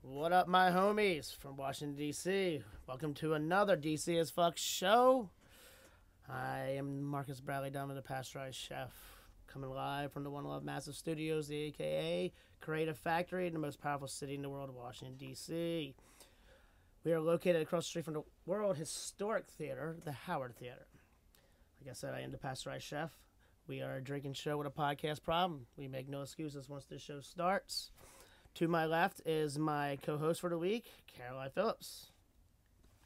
What up, my homies from Washington, D.C.? Welcome to another DC as Fuck show. I am Marcus Bradley Dunn, the Pasteurized Chef, coming live from the One Love Massive Studios, the AKA Creative Factory in the most powerful city in the world, Washington, D.C. We are located across the street from the World Historic Theater, the Howard Theater. Like I said, I am the Pasteurized Chef. We are a drinking show with a podcast problem. We make no excuses once this show starts. To my left is my co-host for the week, Caroline Phillips.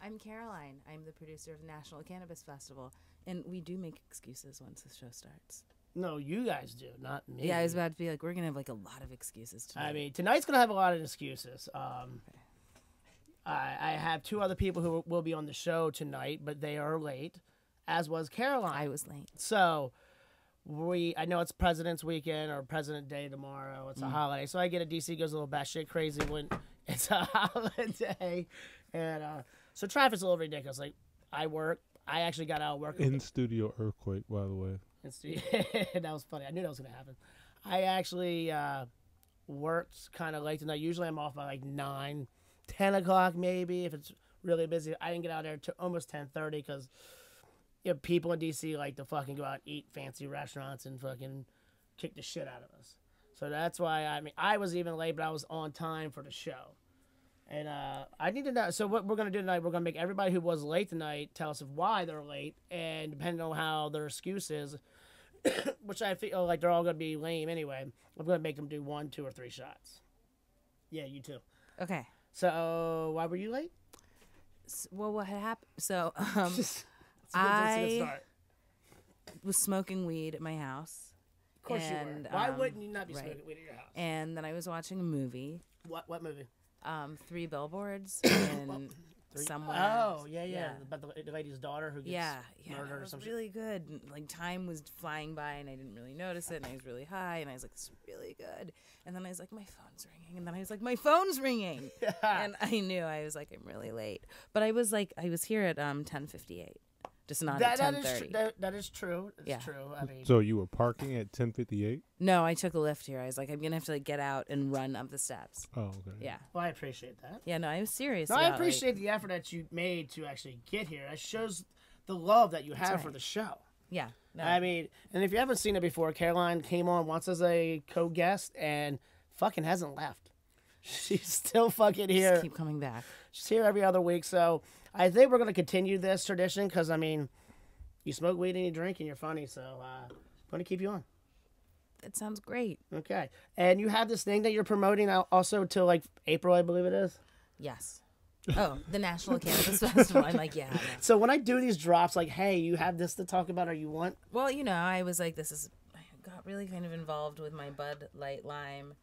I'm Caroline. I'm the producer of the National Cannabis Festival, and we do make excuses once the show starts. No, you guys do, not me. Yeah, I was about to be like, we're going to have like a lot of excuses tonight. I mean, tonight's going to have a lot of excuses. I have two other people who will be on the show tonight, but they are late, as was Caroline. I was late. So... I know it's President's Weekend or President Day tomorrow. It's a holiday. So I get it. DC goes a little batshit crazy when it's a holiday. And so traffic's a little ridiculous. Like, I actually got out of work. In-studio earthquake, by the way. That was funny. I knew that was going to happen. I actually worked kind of late tonight. Usually I'm off by like 9, 10 o'clock maybe if it's really busy. I didn't get out there till almost 10:30 because... you know, people in D.C. like to fucking go out and eat fancy restaurants and fucking kick the shit out of us. So that's why, I mean, I was even late, but I was on time for the show. And I need to know, so what we're going to do tonight, we're going to make everybody who was late tonight tell us why they're late, and depending on how their excuse is, which I feel like they're all going to be lame anyway, I'm going to make them do 1, 2, or 3 shots. Yeah, you too. Okay. So, why were you late? Well, what had happened? So, I was smoking weed at my house. Of course you were. Why wouldn't you not be smoking weed at your house? And then I was watching a movie. What movie? 3 Billboards in somewhere. Oh, yeah. About the lady's daughter who gets murdered or something. It was really good. Like, time was flying by, and I didn't really notice it, and I was really high, and I was like, this is really good. And then I was like, my phone's ringing. And then I was like, my phone's ringing. And I knew. I was like, I'm really late. But I was here at 10:58. Just not at 10:30. That is true. It's true. I mean, so you were parking at 10:58? No, I took a lift here. I was like, I'm gonna have to like get out and run up the steps. Oh, okay. Yeah. Well, I appreciate that. Yeah, no, I was serious. No, I appreciate the effort that you made to actually get here. That shows the love that you have for the show. Yeah. No. I mean, and if you haven't seen it before, Caroline came on once as a co-guest and fucking hasn't left. She's still fucking here. Just keep coming back. She's here every other week, so I think we're going to continue this tradition because, I mean, you smoke weed and you drink and you're funny, so I'm going to keep you on. That sounds great. Okay. And you have this thing that you're promoting also till, like, April, I believe it is? Yes. Oh, the National Cannabis Festival. I'm like, yeah. I know. So when I do these drops, like, hey, you have this to talk about or you want? Well, you know, I was like, I got really kind of involved with my Bud Light Lime.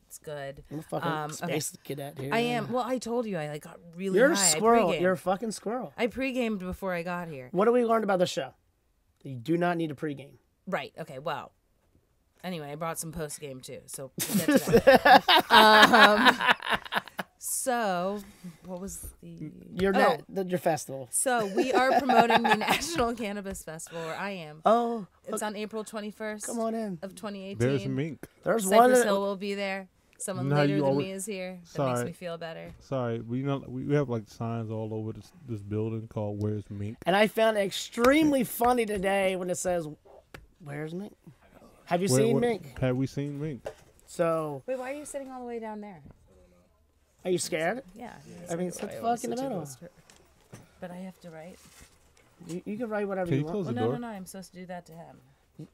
It's good. I'm a fucking space cadet here. I am. Well, I told you I like got really You're high. a squirrel. You're a fucking squirrel. I pre-gamed before I got here. What do we learn about the show? You do not need a pre-game. Right. Okay. Well. Anyway, I brought some post-game too, so we'll get to that. So, what was your festival? So we are promoting the National Cannabis Festival, or I am. Oh, it's on April 21st. Come on in. Of 2018. There's Mink. There's Cypress Hill will be there. Someone No, later you than always- me is here. That Sorry. makes me feel better. Sorry, we have like signs all over this building called "Where's Mink?" And I found it extremely funny today when it says, "Where's Mink?" Have you seen Mink? Have we seen Mink? So, Wait, why are you sitting all the way down there? are you scared? Yeah. I mean, sit the fuck in the middle. But I have to write. You can write whatever Can you you want. close Well, the no, door? no, I'm supposed to do that to him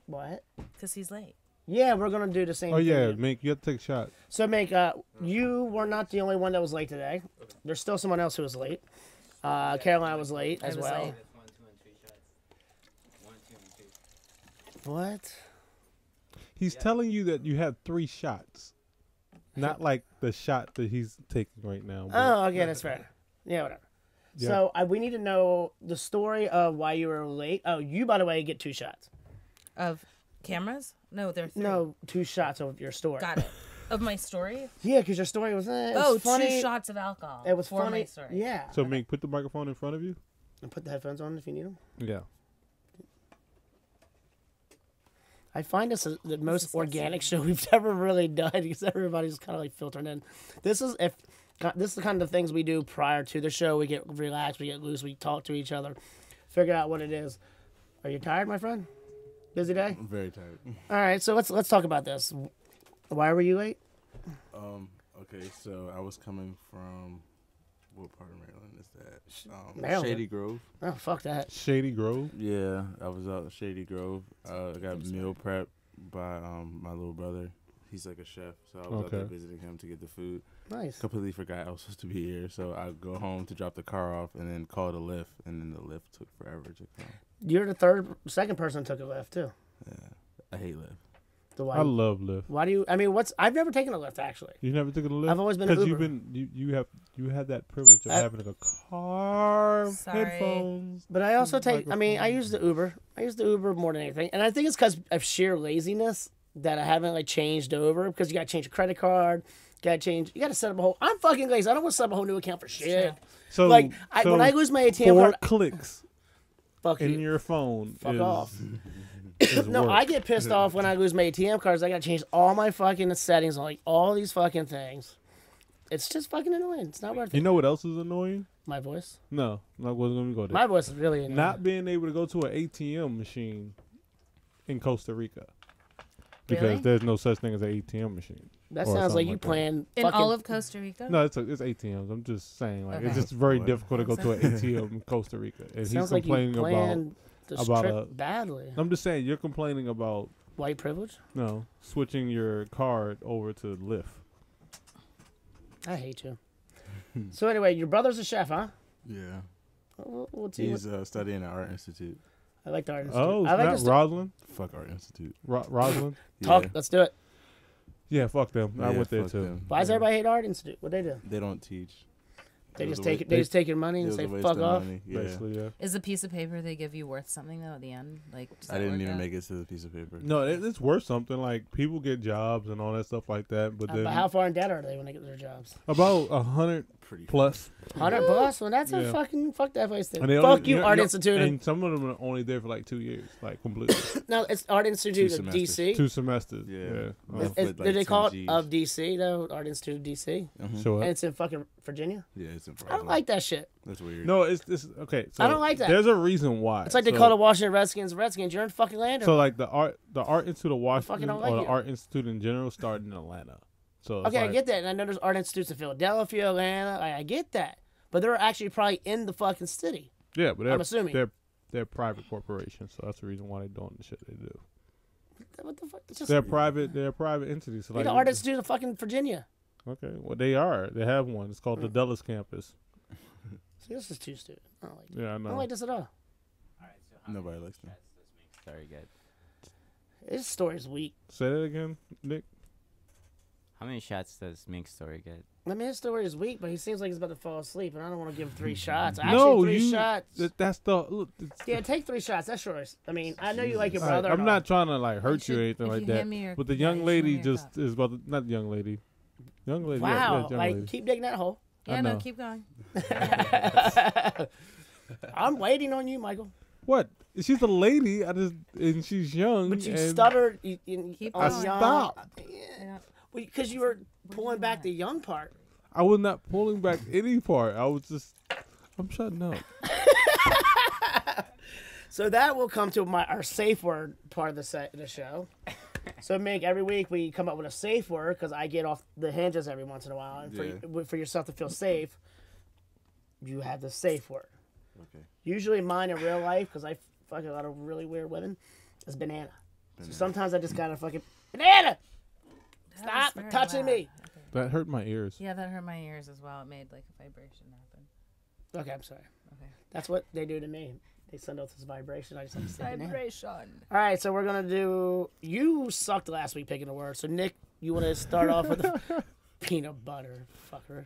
What? because he's late. Yeah, we're gonna do the same. Oh yeah, thing. Mink, you have to take a shot. So, Mink, you were not the only one that was late today. There's still someone else who was late. Caroline was late as was well. late. What? He's telling you that you have 3 shots, not like the shot that he's taking right now. but- Oh, okay, that's fair. Yeah, whatever. Yeah. So we need to know the story of why you were late. Oh, you, by the way, get 2 shots. Of cameras? No, there are 3. No, 2 shots of your story. Got it. Of my story? Yeah, because your story was, funny. 2 shots of alcohol. It was for funny. my story. Yeah. So Mink, put the microphone in front of you. And put the headphones on if you need them. Yeah. I find this the most organic show we've ever really done because everybody's kind of like filtering in. This is if this is the kind of things we do prior to the show. We get relaxed, we get loose, we talk to each other, figure out what it is. Are you tired, my friend? Busy day? I'm very tired. All right, so let's talk about this. Why were you late? Okay, so I was coming from, what part of Maryland is that? Maryland. Shady Grove. Oh, fuck that. Shady Grove. Yeah, I was out in Shady Grove. I got meal prep by my little brother. He's like a chef, so I was out there visiting him to get the food. Nice. Completely forgot I was supposed to be here, so I go home to drop the car off and then call the Lyft, and then the Lyft took forever to come. You're the second person who took a Lyft too. Yeah, I hate Lyft. So I love Lyft. Why do you? I mean, I've never taken a Lyft actually. You never took a Lyft? I've always been an because Uber. you have that privilege of having a car, headphones. But I also take. I mean, I microphone. use the Uber. I use the Uber more than anything, and I think it's because of sheer laziness that I haven't like changed over. Because you got to change your credit card. You got to set up a whole. I'm fucking lazy. I don't want to set up a whole new account for shit. So Like when I lose my ATM 4 card, clicks fuck in you. your phone. Fuck is, off. is No, work. I get pissed off when I lose my ATM cards. I got to change all my fucking settings on like all these fucking things. It's just fucking annoying. It's not worth it. You know what else is annoying? My voice. No, I wasn't going to go there. My voice is really annoying. Not being able to go to an ATM machine in Costa Rica. Because Really? there's no such thing as an ATM machine. That or sounds like something you that. playing In fucking. all of Costa Rica? No, it's ATMs. I'm just saying, like, it's Okay. just very What? difficult to go to an ATM in Costa Rica. And he's sounds like you complaining about. playing the about strip a- badly. I'm just saying, you're complaining about White privilege. switching your card over to Lyft. I hate you. So anyway, your brother's a chef, huh? Yeah. What's he? He's studying at Art Institute. I like the art institute. Oh, I like not this. Rosalind? Fuck Art Institute. Rosalind? Talk. Yeah. Let's do it. Yeah, fuck them. I Yeah, went there fuck too. them. Why does everybody hate art institute? What they do? They don't teach. They It was just a take wa- it. They just take your money It and was say a waste fuck of off. money. Yeah. Basically, yeah. Is the piece of paper they give you worth something though at the end? Like does I that didn't work even out? make it to the piece of paper. No, it's worth something. Like, people get jobs and all that stuff like that. But then But how far in debt are they when they get their jobs? about 100 Pretty plus. 100 plus? Well, that's a Yeah. fucking fuck that place. And they Fuck only- you, know- Art know- Institute. And some of them are only there for like 2 years, like completely. No, it's Art Institute Two of DC. 2 semesters. Yeah. Yeah. Well, Is- with, did like, they call 10 it Gs. of DC though? Art Institute of DC, Show and up. it's in fucking Virginia. Yeah, it's in I don't like that shit. That's weird. No, it's okay. So I don't like that. There's a reason why. It's like they So- call the Washington Redskins Redskins. You're in fucking Lander. So like the art Institute of fucking Washington don't like or the it. Art Institute in general started in Atlanta. So it's okay, I like- get that, and I know there's art institutes in Philadelphia, Atlanta. I get that, but they're actually probably in the fucking city. Yeah, but I'm assuming. they're private corporations, so that's the reason why they're doing the shit they do. What the fuck? It's just They're private entities. So the like, art institute of fucking Virginia. Okay, well they are. They have one. It's called the Dulles campus. See, this is too stupid. I don't like it. Yeah, I I know. don't like this at all. Alright, so how Nobody many likes them. shots does Mink story get? This story's weak. Say that again, Nick. How many shots does Mink's story get? I mean, his story is weak, but he seems like he's about to fall asleep, and I don't want to give him 3 shots. Actually, No, 3 shots. That's the look. Yeah, take 3 shots. That's yours. I mean, I know you like your All right, brother. I'm and all. not trying to like hurt you or should- anything if like you that. hand me your- But the yeah, young you should lady hand me your just is about to, not young lady. Young lady. Wow, yeah, young like lady. keep digging that hole. Yeah, I no, know. keep going. I'm waiting on you, Michael. What? She's a lady. And she's young. But you and stuttered. Keep on going. young. stopped. Because you were pulling back the young part. I was not pulling back any part. I was just. I'm shutting up. So that will come to our safe word part of the show. So, Mink, every week we come up with a safe word because I get off the hinges every once in a while. And for yourself to feel safe, you have the safe word. Okay. Usually mine in real life, because I fuck a lot of really weird women, is banana. So sometimes I just gotta fucking, banana! That Stop was very touching loud. me! Okay. That hurt my ears. Yeah, that hurt my ears as well. It made like a vibration happen. Okay, I'm sorry. Okay. That's what they do to me. They send out this vibration. I just have to say banana. Vibration. All right, so we're gonna do. You sucked last week picking a word. So Nick, you want to start off with the peanut butter, fucker?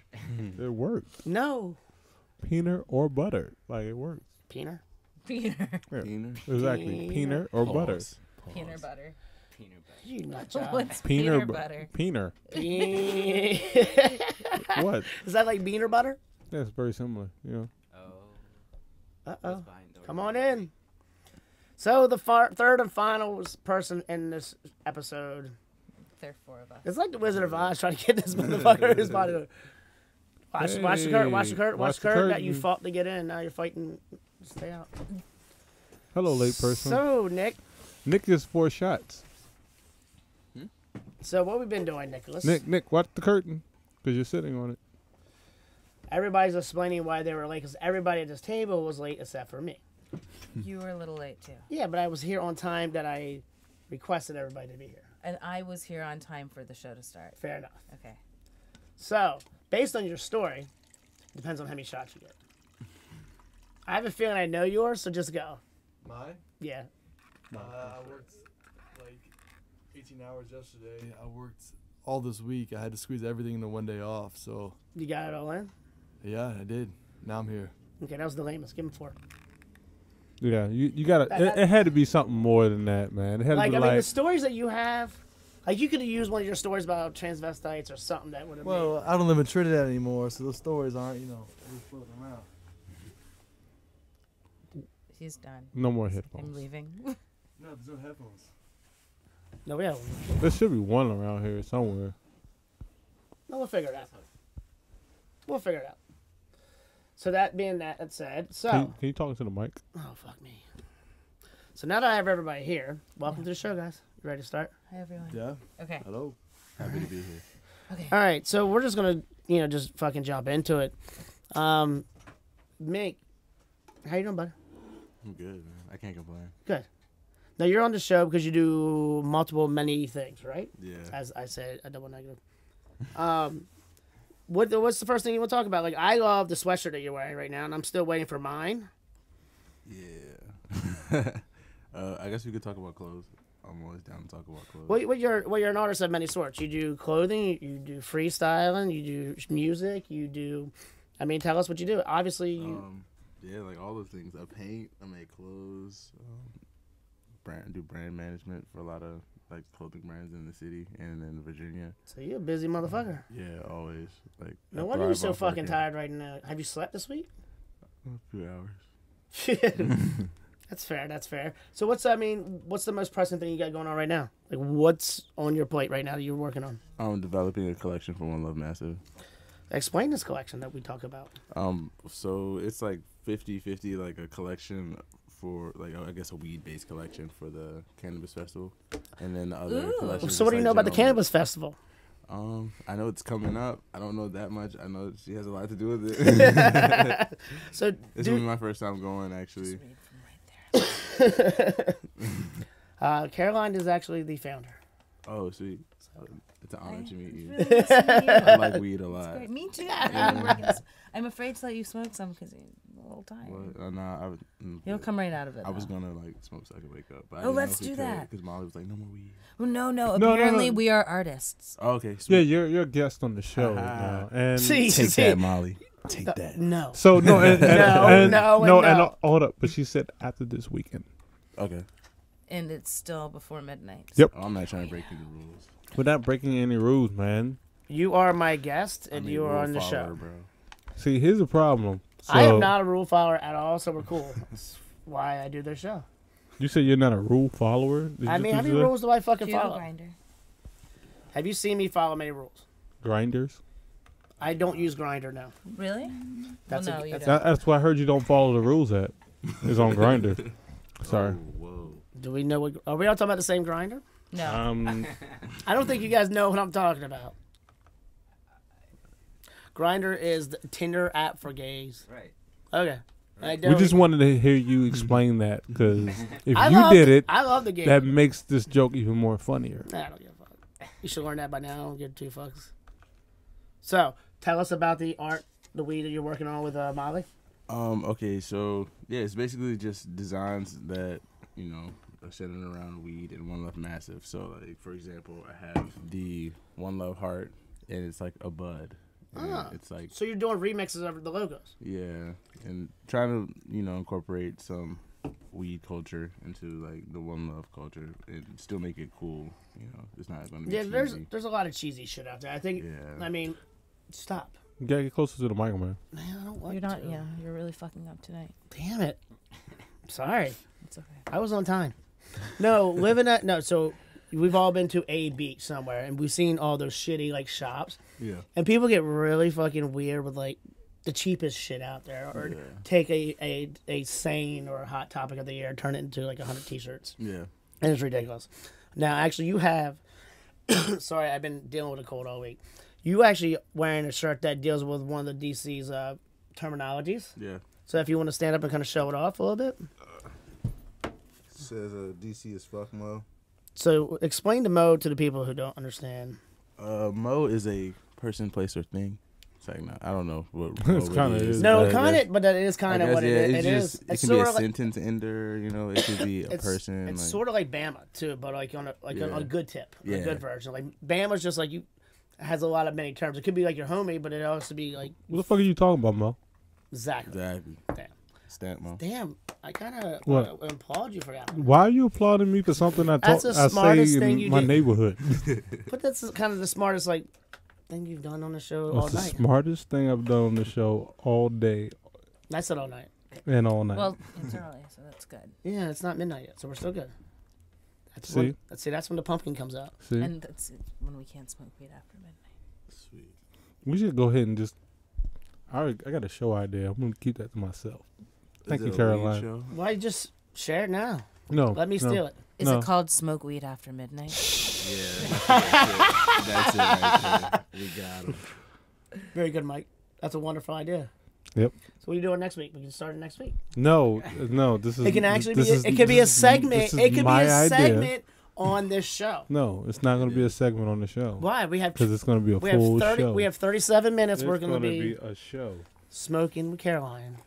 It worked. No, Peanut or butter. Like, it works. peanut. Peanut. Yeah. Peanut. Exactly. Peanut or butter. Pause. Peanut butter. Peanut butter. You nut job. What's Peanut peanut butter? Peanut. Is What? that like bean or butter? Yeah, it's very similar. You know. Oh. Uh what's oh. behind door Come number on in. So the third and final person in this episode. There are 4 of us. It's like the Wizard of Oz trying to get this motherfucker in his body. All Watch the curtain. Watch the curtain. Watch Watch the the curtain that you curtain. fought to get in. Now you're fighting to stay out. Hello, late person. So, Nick. Nick is 4 shots. So, what we been doing, Nicholas? Nick, watch the curtain because you're sitting on it. Everybody's explaining why they were late because everybody at this table was late except for me. You were a little late too. Yeah, but I was here on time that I requested everybody to be here. And I was here on time for the show to start. Fair enough. Okay. So, based on your story, depends on how many shots you get. I have a feeling I know yours, so just go. Mine? Yeah. I worked like 18 hours yesterday. I worked all this week. I had to squeeze everything into one day off. So, You got it all in? yeah, I did. Now I'm here. Okay, that was the lamest. Give him 4. Yeah, you got to. It had to be something more than that, man. It had Like, to I be mean, like. the stories that you have, like, you could have used one of your stories about transvestites or something that would have Well, I don't live in Trinidad anymore, so those stories aren't, always floating around. He's done. No more I'm headphones. leaving. No, there's no headphones. No, we have one. There should be one around here somewhere. No, we'll figure it out. We'll figure it out. So that being that said, so Can you talk to the mic? oh fuck me. So now that I have everybody here, welcome to the show, guys. You ready to start? Hi, everyone. Yeah. Okay. Hello. Happy to be here. Okay. All right, so we're just gonna just fucking jump into it. Mink, how you doing, buddy? I'm good, man. I can't complain. Good. Now you're on the show because you do many things, right? Yeah. As I said, a double negative. What's the first thing you want to talk about? Like, I love the sweatshirt that you're wearing right now, and I'm still waiting for mine. Yeah. I guess we could talk about clothes. I'm always down to talk about clothes. Well, you're an artist of many sorts. You do clothing, you do freestyling, you do music, you do. I mean, tell us what you do. Obviously, you. Yeah, like all those things. I paint. I make clothes. Do brand management for a lot of like clothing brands in the city and in Virginia. So you're a busy motherfucker. Yeah, always. Like. No I wonder you're thrive so off fucking working. tired right now. Have you slept this week? A few hours. That's fair. That's fair. So what's the most pressing thing you got going on right now? Like, what's on your plate right now that you're working on? I'm developing a collection for One Love Massive. Explain this collection that we talk about. So it's like 50-50, like a collection for like I guess a weed-based collection for the cannabis festival, and then the other collection. So what do you know about the cannabis festival? I know it's coming up. I don't know that much. I know she has a lot to do with it. So This will be my first time going, actually. Caroline is actually the founder. Oh, sweet. It's an honor to meet you. Really nice to meet you. I like weed a lot. Great. Me too. Yeah. I'm afraid to let you smoke some because you're a little tired. Well, nah, You'll come right out of it. I was though. gonna like smoke so I could wake up. But I Oh, didn't know let's if we do could, that. Because Molly was like, no more weed. Well, no. No. Apparently, we are artists. Oh, okay. Yeah, Sweet. you're a guest on the show now, and See, Take that, Molly. Take that. No. so no, and, No, and hold up. But she said after this weekend. Okay. And it's still before midnight. Yep. I'm not trying to break any rules. Without breaking any rules, man. You are my guest, and I'm a you are rule on the follower, show. bro. See, here's the problem. So, I am not a rule follower at all, so we're cool. That's why I do their show. You said you're not a rule follower. Did I you mean, just how do many that? rules do I fucking Do you have a follow? grinder? Have you seen me follow many rules? Grinders. I don't use Grinder now. Really? That's well, no, a- you that's don't. That's why I heard you don't follow the rules. At is on Grinder. Sorry. Oh, whoa. Do we know what? Are we all talking about the same Grinder? No. I don't think you guys know what I'm talking about. Grinder is the Tinder app for gays. Right. Okay. We just wanted to hear you explain that because if I you love- did it, I love the game. that makes this joke even more funnier. Nah, I don't give a fuck. You should learn that by now. I don't give two fucks. So, tell us about the art, the weed that you're working on with Molly. Okay, so yeah, it's basically just designs that are centered around weed and One Love Massive. So, like for example, I have the One Love heart, and it's like a bud. And it's like So you're doing remixes of the logos. yeah, and trying to incorporate some weed culture into like the One Love culture and still make it cool. It's not going to be Yeah, cheesy. there's a lot of cheesy shit out there. I think. Yeah. I mean, stop. You gotta get closer to the mic, man. Man, I don't want You're not. to. Yeah, you're really fucking up tonight. Damn it. Sorry. It's okay. I was on time. No, living at no. So we've all been to a beach somewhere, and we've seen all those shitty like shops, Yeah. and people get really fucking weird with like the cheapest shit out there, or Yeah. take a sane or a hot topic of the year, and turn it into like 100 t-shirts, Yeah. and it's ridiculous. Now, actually, you have. Sorry, I've been dealing with a cold all week. You actually wearing a shirt that deals with one of the DC's terminologies. Yeah. So if you want to stand up and kind of show it off a little bit. Says DC is fuck Mo. So explain the mode to the people who don't understand. Mo is a person, place, or thing. It's like, no, I don't know what It's Mo kinda really is. No, but kind that's- of, but that is kind of I what guess, it yeah, is. it's It just, is. It It's can be a sort of like sentence ender, you know. It could be a person. It's like, sort of like Bama too, but like on Yeah. a good tip, a Yeah. good version. Like Bama's just like you has a lot of many terms. It could be like your homie, but it also be like What the fuck are you talking about, Mo? exactly. exactly. Damn. Stamp Mo. Damn, I kind of What? applaud you for that one. Why are you applauding me for something That's the I say smartest thing you in my did. neighborhood? But that's kind of the smartest like thing you've done on the show all That's the night. smartest thing I've done on the show all day I said all night. and all night. Well, it's early, so that's good. Yeah, it's not midnight yet, so we're still good. That's See? that's when the pumpkin comes out. See, And that's when we can't smoke weed after midnight. Sweet. we should go ahead and just. I got a show idea. I'm gonna keep that to myself. Thank Is you, it a weed Caroline. show? Why just share it now? No, Let me no. steal it. Is No. it called smoke weed after midnight? Yeah. That's it right there. We got him. Very good, Mike. That's a wonderful idea. Yep. So what are you doing next week? We can start it next week. No, this is. It can actually this be. is- It could be a this is- segment. this is It could be my a idea. segment on this show. No, it's not going to be a segment on the show Why? We have because it's going to be a we have full 30. show. We have 37 minutes. It's We're going to gonna be a show. smoking with Caroline,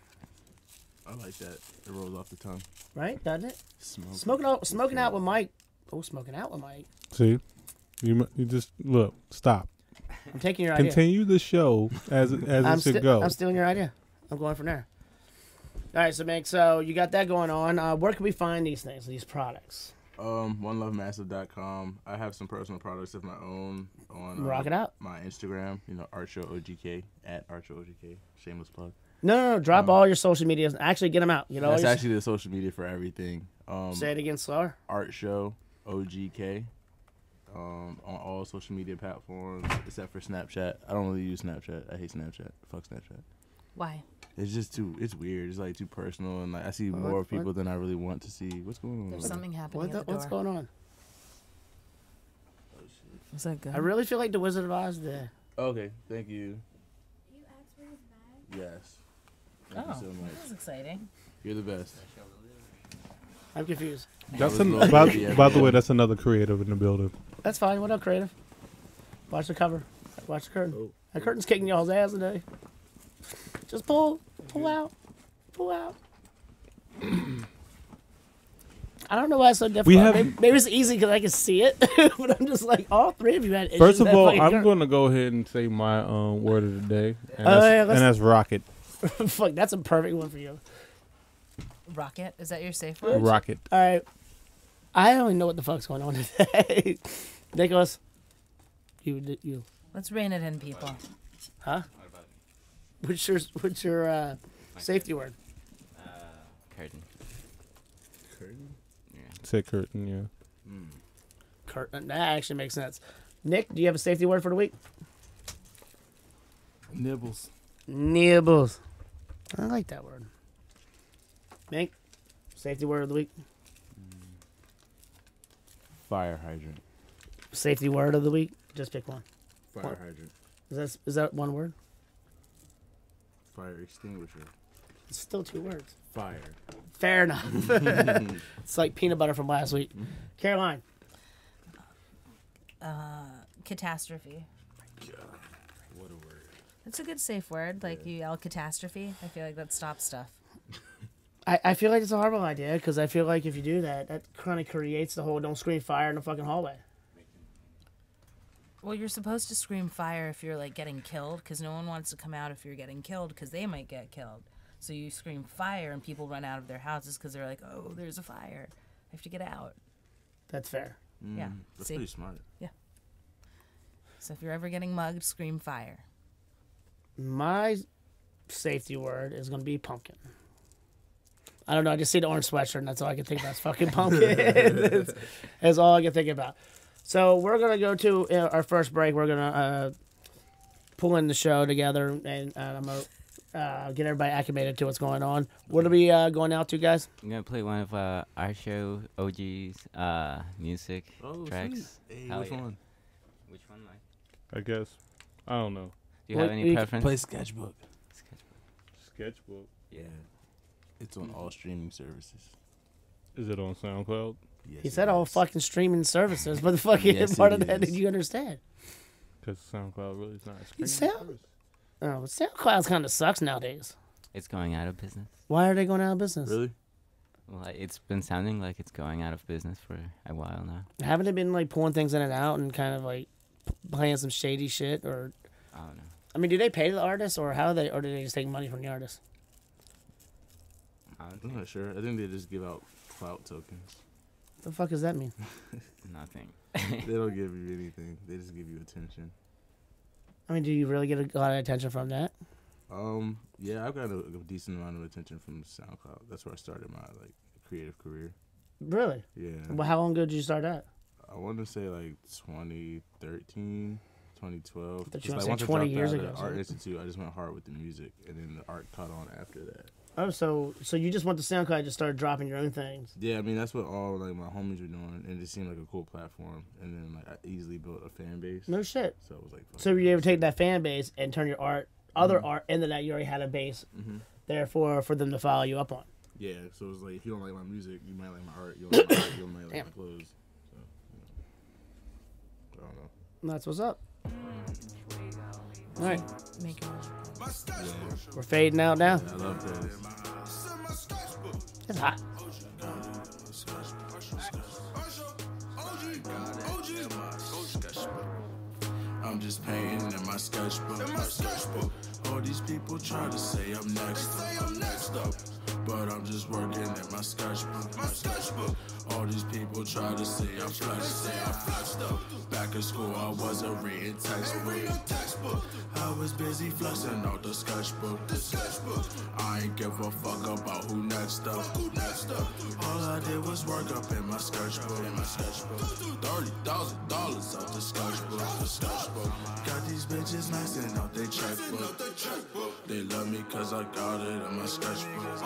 I like that. It rolls off the tongue. right? Doesn't it? Smoking Smoking out with Mike. Oh, smoking out with Mike. See, you just look. Stop. I'm taking your idea. Continue the show as it should go. I'm stealing your idea. I'm going from there. All right, so Mike, so you got that going on. Where can we find these things, these products? OneLoveMassive.com. I have some personal products of my own on Rock it out. my Instagram. You know, ArtShowOGK at ArtShowOGK. Shameless plug. No. Drop all your social medias. Actually, get them out. You know, That's actually the social media for everything. say it again slower. ArtShowOGK. On all social media platforms except for Snapchat. I don't really use Snapchat. I hate Snapchat. Fuck Snapchat. Why? It's just it's weird. It's like too personal, and like I see What- more what? people than I really want to see. What's going on? There's something happening at the What's door. going on? Is that good? I really feel like the Wizard of Oz did. Okay, thank you. Yes. Thank you Oh, so much. this is exciting. You're the best. I'm confused. That's was low by key, the way, that's another creative in the building. That's fine. What up, creative? Watch the cover. Watch the curtain. Oh. That curtain's kicking y'all's ass today. Just pull out. I don't know why it's so difficult. have- maybe it's easy because I can see it, but I'm just like all three of you had issues. First of with that all, fucking I'm curtain. going to go ahead and say my word of the day, and Oh, that's, yeah, and let's- that's rocket. Fuck, that's a perfect one for you. Rocket? Is that your safe word? Rocket. All right, I don't even know what the fuck's going on today. Nicholas, you. Let's rein it in, people. Huh? What's your safety word? Curtain. Say curtain, yeah. Curtain. That actually makes sense. Nick, do you have a safety word for the week? Nibbles. Nibbles. I like that word. Mink, safety word of the week. Fire hydrant. Safety word of the week. Just pick one. Fire What? hydrant. Is that one word? Fire extinguisher. It's still two words. Fire. Fair enough. It's like peanut butter from last week. Caroline. Catastrophe. What a word. That's a good safe word. Like you yell catastrophe. I feel like that stops stuff. I feel like it's a horrible idea because I feel like if you do that, that kind of creates the whole don't scream fire in the fucking hallway. Well, you're supposed to scream fire if you're like getting killed, because no one wants to come out if you're getting killed, because they might get killed. So you scream fire, and people run out of their houses because they're like, "Oh, there's a fire! I have to get out." That's fair. Yeah, That's see? pretty smart. So if you're ever getting mugged, scream fire. My safety word is going to be pumpkin. I don't know. I just see the orange sweatshirt, and that's all I can think about. It's fucking pumpkin. That's all I can think about. So we're gonna go to our first break. We're gonna pull in the show together, and I'm gonna get everybody acclimated to what's going on. What are we going out to, guys? I'm gonna play one of our show OG's music tracks. Hey, Hell which yeah. one? Which one, Mike? I guess. I don't know. Do you Well, have any you can preference? Play Sketchbook. Sketchbook. Yeah. It's on all streaming services. Is it on SoundCloud? Yes, He it said all is. fucking streaming services, but the fucking Yes, part it of that is. did you understand? Because SoundCloud really is not a You streaming sound- service. Oh, SoundCloud kind of sucks nowadays. It's going out of business. Why are they going out of business? Really? Well, it's been sounding like it's going out of business for a while now. Haven't they been like pulling things in and out and kind of like playing some shady shit? Or I don't know. I mean, do they pay the artists or how do they, or do they just take money from the artists? I don't I'm think not sure. I think they just give out clout tokens. The fuck does that mean? nothing. They don't give you anything. They just give you attention. I mean, do you really get a lot of attention from that? Yeah, I've got a decent amount of attention from SoundCloud. That's where I started my like creative career. Really? Yeah. Well, how long ago did you start that? I want to say like 2013, 2012. Thought you Just, were like, gonna once say I 20 dropped years out of ago, the so- Art Institute, I just went hard with the music, and then the art caught on after that. Oh, so you just went to SoundCloud and just started dropping your own things. Yeah, I mean that's what all like my homies were doing, and it just seemed like a cool platform. And then like I easily built a fan base. No shit. So it was like. So you able to take that fan base and turn your art, other art, into that you already had a base, Mm-hmm. therefore for them to follow you up on. Yeah, so it was like if you don't like my music, you might like my art. You don't like my art, you might like Damn. my clothes. So I don't know. And that's what's up. All right, Make it. we're fading out now. I love that. It's hot. I'm just painting in my sketchbook. All these people try to say I'm next up. But I'm just working in my sketchbook. All these people try to say I'm flexed up. Back in school, I wasn't reading textbook. I was busy flexing out the sketchbook. I ain't give a fuck about who next up. All I did was work up in my sketchbook. $30,000 out the sketchbook. Got these bitches maxing out they checkbook. They love me cause I got it in my sketchbook.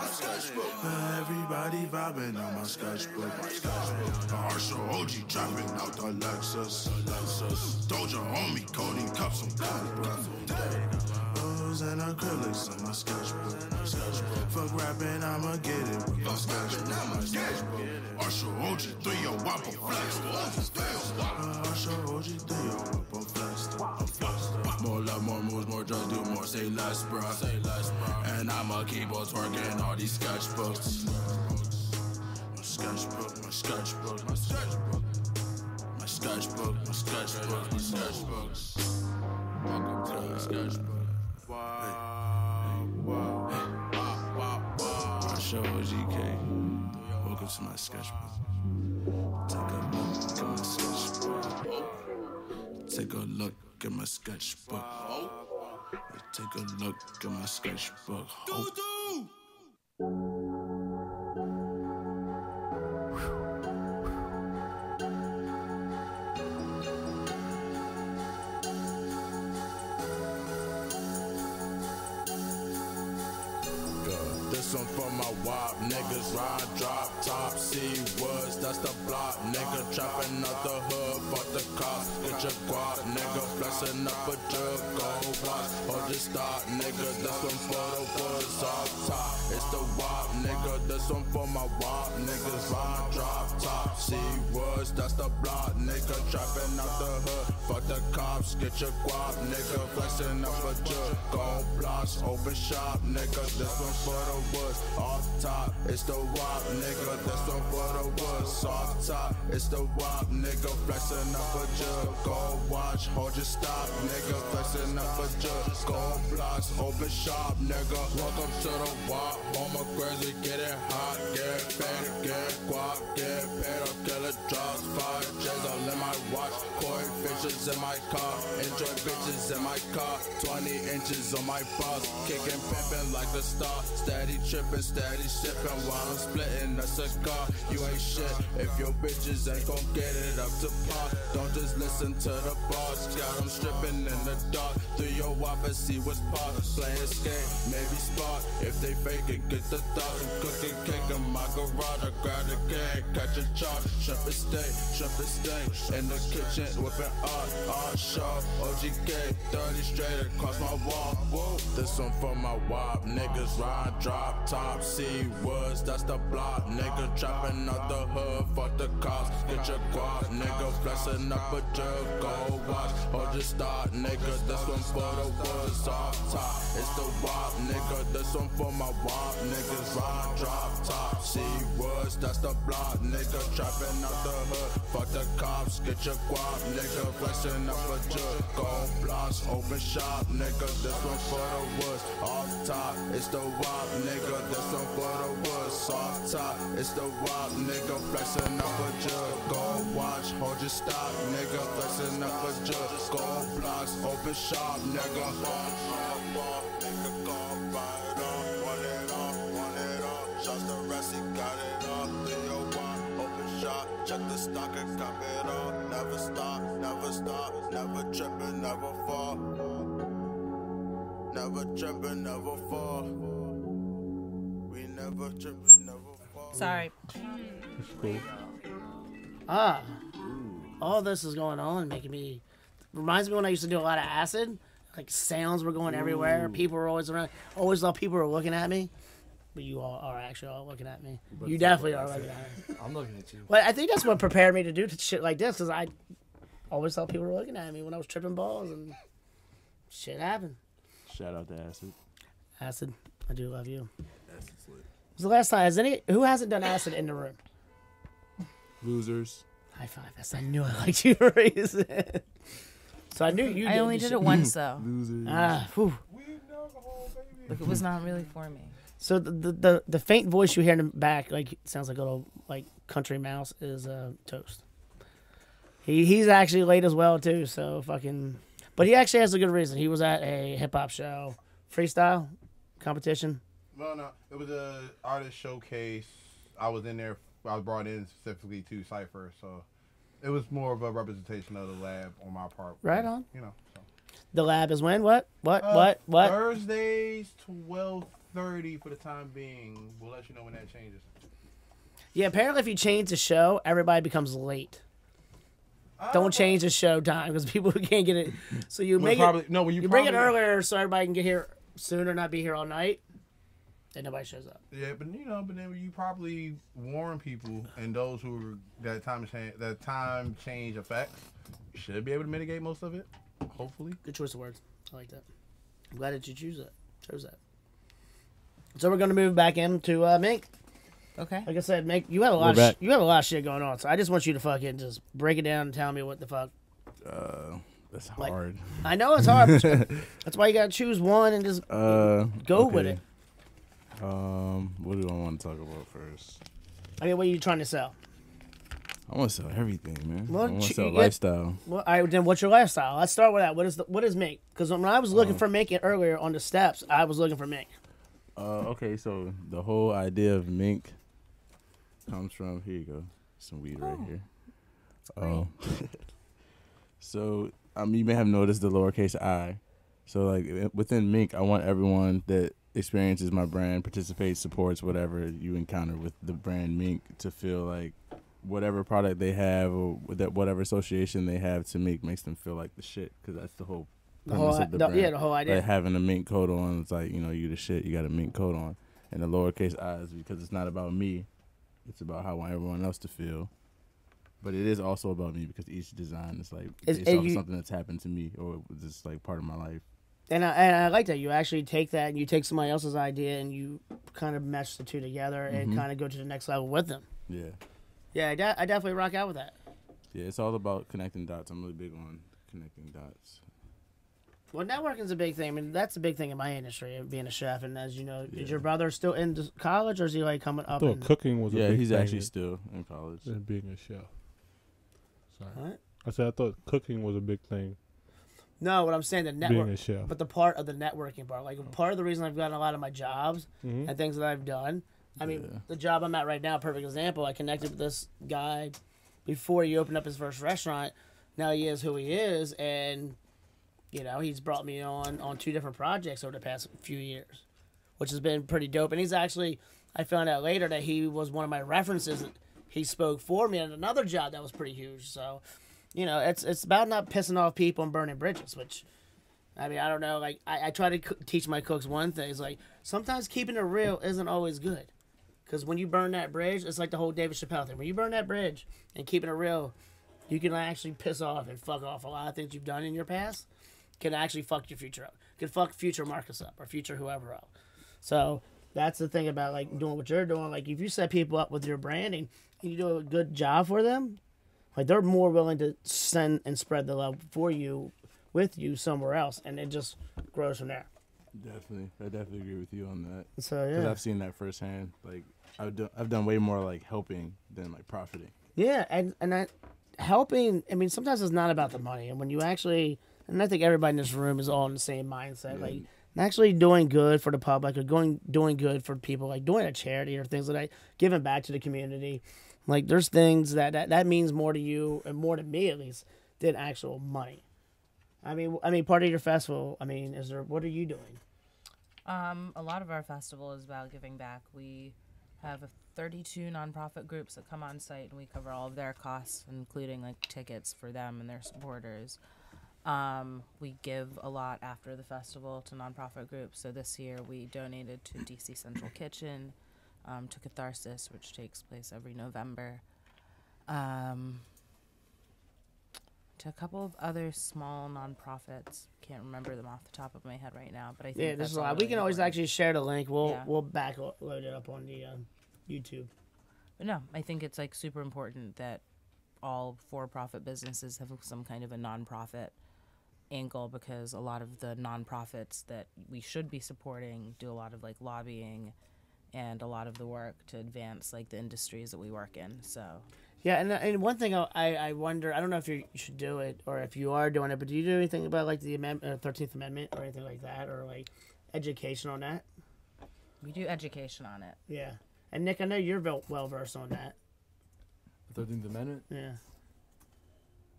Everybody vibing on my sketchbook. Marshall OG driving out the Lexus. Doja homie, Cody cups on O's and acrylics on my sketchbook. Fuck rapping, I'ma get it with my sketchbook. Marshall OG 3-0 wop on flex. Marshall OG 3-0 wop on flex. More love, more moves, more drugs, do more, say less, bruh. And I'ma keep on twerking all these sketchbooks. My sketchbook. Welcome to my sketchbook. Wow. I show GK. Welcome to my sketchbook. Take a look at my sketchbook. Take a look at my sketchbook. This one for my wop niggas, ride, drop, top, see woods, that's the block, nigga, trapping out the hood, fuck the cops, get your guap, nigga, flexing up a jug, gold watch, or just stop, nigga, this one for the woods, off top, it's the wop, nigga, this one for my wop niggas, ride, drop, top, see woods, that's the block, nigga, trapping out the hood, fuck the cops, get your guap, nigga, flexing up a jug, gold blocks, open shop, nigga, this one for the woods, off top, it's the wop, nigga, this one for the woods, off top, it's the wop, nigga, flexing up a jug, gold watch, hold your stop, nigga, flexing up a jug, gold blocks, open shop, nigga, welcome to the wop, all my crazy, get it hot, get paid, get guap, get paid, I'll kill it, drops, 5 J's, I'll let my watch, koi fish bitches in my car. Enjoy bitches in my car. 20 inches on my balls. Kicking, pimping like a star. Steady tripping, steady sipping while I'm splitting a cigar. You ain't shit if your bitches ain't gon' get it up to par. Don't just listen to the boss. Got them stripping in the dark. Through your wop and see what's pop. Playing skate, maybe spark. If they fake it, get the thought. I'm cooking cake in my garage. I grab the cake, catch a charge. Shrimp and steak. In the kitchen, whipping art show. OGK, 30 straight across my wall. Whoa. This one for my wop. Niggas ride, drop, top, see woods. That's the block. Nigga trapping out the hood. Fuck the cops. Get your guap. Nigga flexing up a jug. Go watch. Hold your start, nigga. This one for the woods off top. It's the wop, nigga. This one for my wop. Niggas ride, drop, top, see woods. That's the block. Nigga trapping out the hood. Fuck the cops. Get your guap. Nigga flexing up a jug. Gold blocks, open shop, nigga. This one for the woods. Off top, it's the wop, nigga. This one for the woods. Off top, it's the wop, nigga. Flexing up a jug. Gold watch, hold your stop, nigga. Flexing up a jug. Gold blocks, open shop, nigga. Nigga, go right on. Want it all. Just the rest, he got it all. Leo one, open shop. Check the stock and cop it all. Never stop, never tripping, never fall. Never tripping, never fall. We never tripping, never fall. Sorry. It's cool. All this is going on, making me reminds me when I used to do a lot of acid. Like sounds were going everywhere. People were always around. Always thought people were looking at me. But you all are actually all looking at me. You definitely are looking at me. I'm looking at you. Well, I think that's what prepared me to do shit like this, because I always thought people were looking at me when I was tripping balls, and shit happened. Shout out to Acid. Acid, I do love you. Acid's lit. Was the last time? Who hasn't done acid in the room? Losers. High five. I knew I liked you for a reason. So I knew you. I only did it once though. Losers. Whew. Like it was not really for me. So the faint voice you hear in the back, like it sounds like a little like country mouse, is Toast. He's actually late as well too. So fucking, but he actually has a good reason. He was at a hip hop show, freestyle competition. Well, no, it was a artist showcase. I was in there. I was brought in specifically to Cypher, so it was more of a representation of the lab on my part. Right on. You know. So. The lab is when? What? Thursdays 12:30 for the time being. We'll let you know when that changes. Yeah, apparently if you change the show, everybody becomes late. Don't change the show time because people can't get it. So you make it. No, you bring it earlier so everybody can get here sooner, not be here all night. Then nobody shows up. Yeah, but then you probably warn people and those who that time change affects should be able to mitigate most of it. Hopefully. Good choice of words. I like that. I'm glad that you chose that. So we're gonna move back into Mink. Okay. Like I said, Mink, you have a lot of shit going on. So I just want you to fucking just break it down and tell me what the fuck. That's hard. I know it's hard. That's why you gotta choose one and just go with it. What do I want to talk about first? I mean, what are you trying to sell? I want to sell everything, man. Well, I want to sell lifestyle. Well, all right, then what's your lifestyle? Let's start with that. What is Mink? Because when I was looking for Mink earlier on the steps, I was looking for Mink. Okay, so the whole idea of Mink comes from, here you go, some weed right here. So you may have noticed the lowercase I. So like within Mink, I want everyone that experiences my brand, participates, supports whatever you encounter with the brand Mink to feel like whatever product they have or that whatever association they have to Mink makes them feel like the shit, because that's the whole premise of the brand. Yeah, the whole idea. Like having a Mink coat on, it's like, you the shit, you got a Mink coat on. And the lowercase I is because it's not about me, it's about how I want everyone else to feel. But it is also about me because each design is like based off of something that's happened to me or just like part of my life. And I like that you actually take that and you take somebody else's idea and you kind of mesh the two together and kind of go to the next level with them. Yeah. Yeah, I definitely rock out with that. Yeah, it's all about connecting dots. I'm really big on connecting dots. Well, networking's a big thing. I mean, that's a big thing in my industry, being a chef. And as you know, is your brother still in college, or is he like coming up? I thought cooking was a big he's thing actually still in college. and being a chef. Sorry. What? I said I thought cooking was a big thing. No, what I'm saying, the Being network, a chef. but the part of the networking part, like part of the reason I've gotten a lot of my jobs Mhm. and things that I've done. I mean, Yeah. the job I'm at right now, perfect example. I connected with this guy before he opened up his first restaurant. Now he is who he is, and he's brought me on 2 different projects over the past few years, which has been pretty dope. And he's actually, I found out later that he was one of my references. That he spoke for me on another job that was pretty huge. So, it's about not pissing off people and burning bridges, which, I mean, I don't know. Like, I try to teach my cooks one thing. It's like, sometimes keeping it real isn't always good. Because when you burn that bridge, it's like the whole David Chappelle thing. When you burn that bridge and keeping it real, you can actually piss off and fuck off a lot of things you've done in your past. Can actually fuck your future up. Can fuck future Marcus up or future whoever up. So that's the thing about like doing what you're doing. Like if you set people up with your branding and you do a good job for them, like they're more willing to send and spread the love for you, with you somewhere else, and it just grows from there. Definitely, I definitely agree with you on that. So Because yeah, I've seen that firsthand. Like I've done way more like helping than like profiting. yeah, and that helping. I mean, sometimes it's not about the money, and when you actually, and I think everybody in this room is all in the same mindset. Yeah. Like actually doing good for the public, or doing good for people, like doing a charity or things like that, giving back to the community. Like there's things that means more to you and more to me at least than actual money. I mean, part of your festival. I mean, what are you doing? A lot of our festival is about giving back. We have 32 nonprofit groups that come on site, and we cover all of their costs, including like tickets for them and their supporters. We give a lot after the festival to nonprofit groups. So this year we donated to DC Central Kitchen, to Catharsis, which takes place every November, to a couple of other small nonprofits. Can't remember them off the top of my head right now, but I think Yeah, that's there's a all lot. We really can always important. actually share the link. We'll Yeah. load it up on the YouTube. But no, I think it's like super important that all for-profit businesses have some kind of a nonprofit angle, because a lot of the nonprofits that we should be supporting do a lot of like lobbying and a lot of the work to advance like the industries that we work in. So Yeah, and one thing I wonder, I don't know if you should do it or if you are doing it, but do you do anything about like the 13th Amendment or anything like that, or like education on that? we do education on it. Yeah. And Nick, I know you're well versed on that. The 13th Amendment Yeah.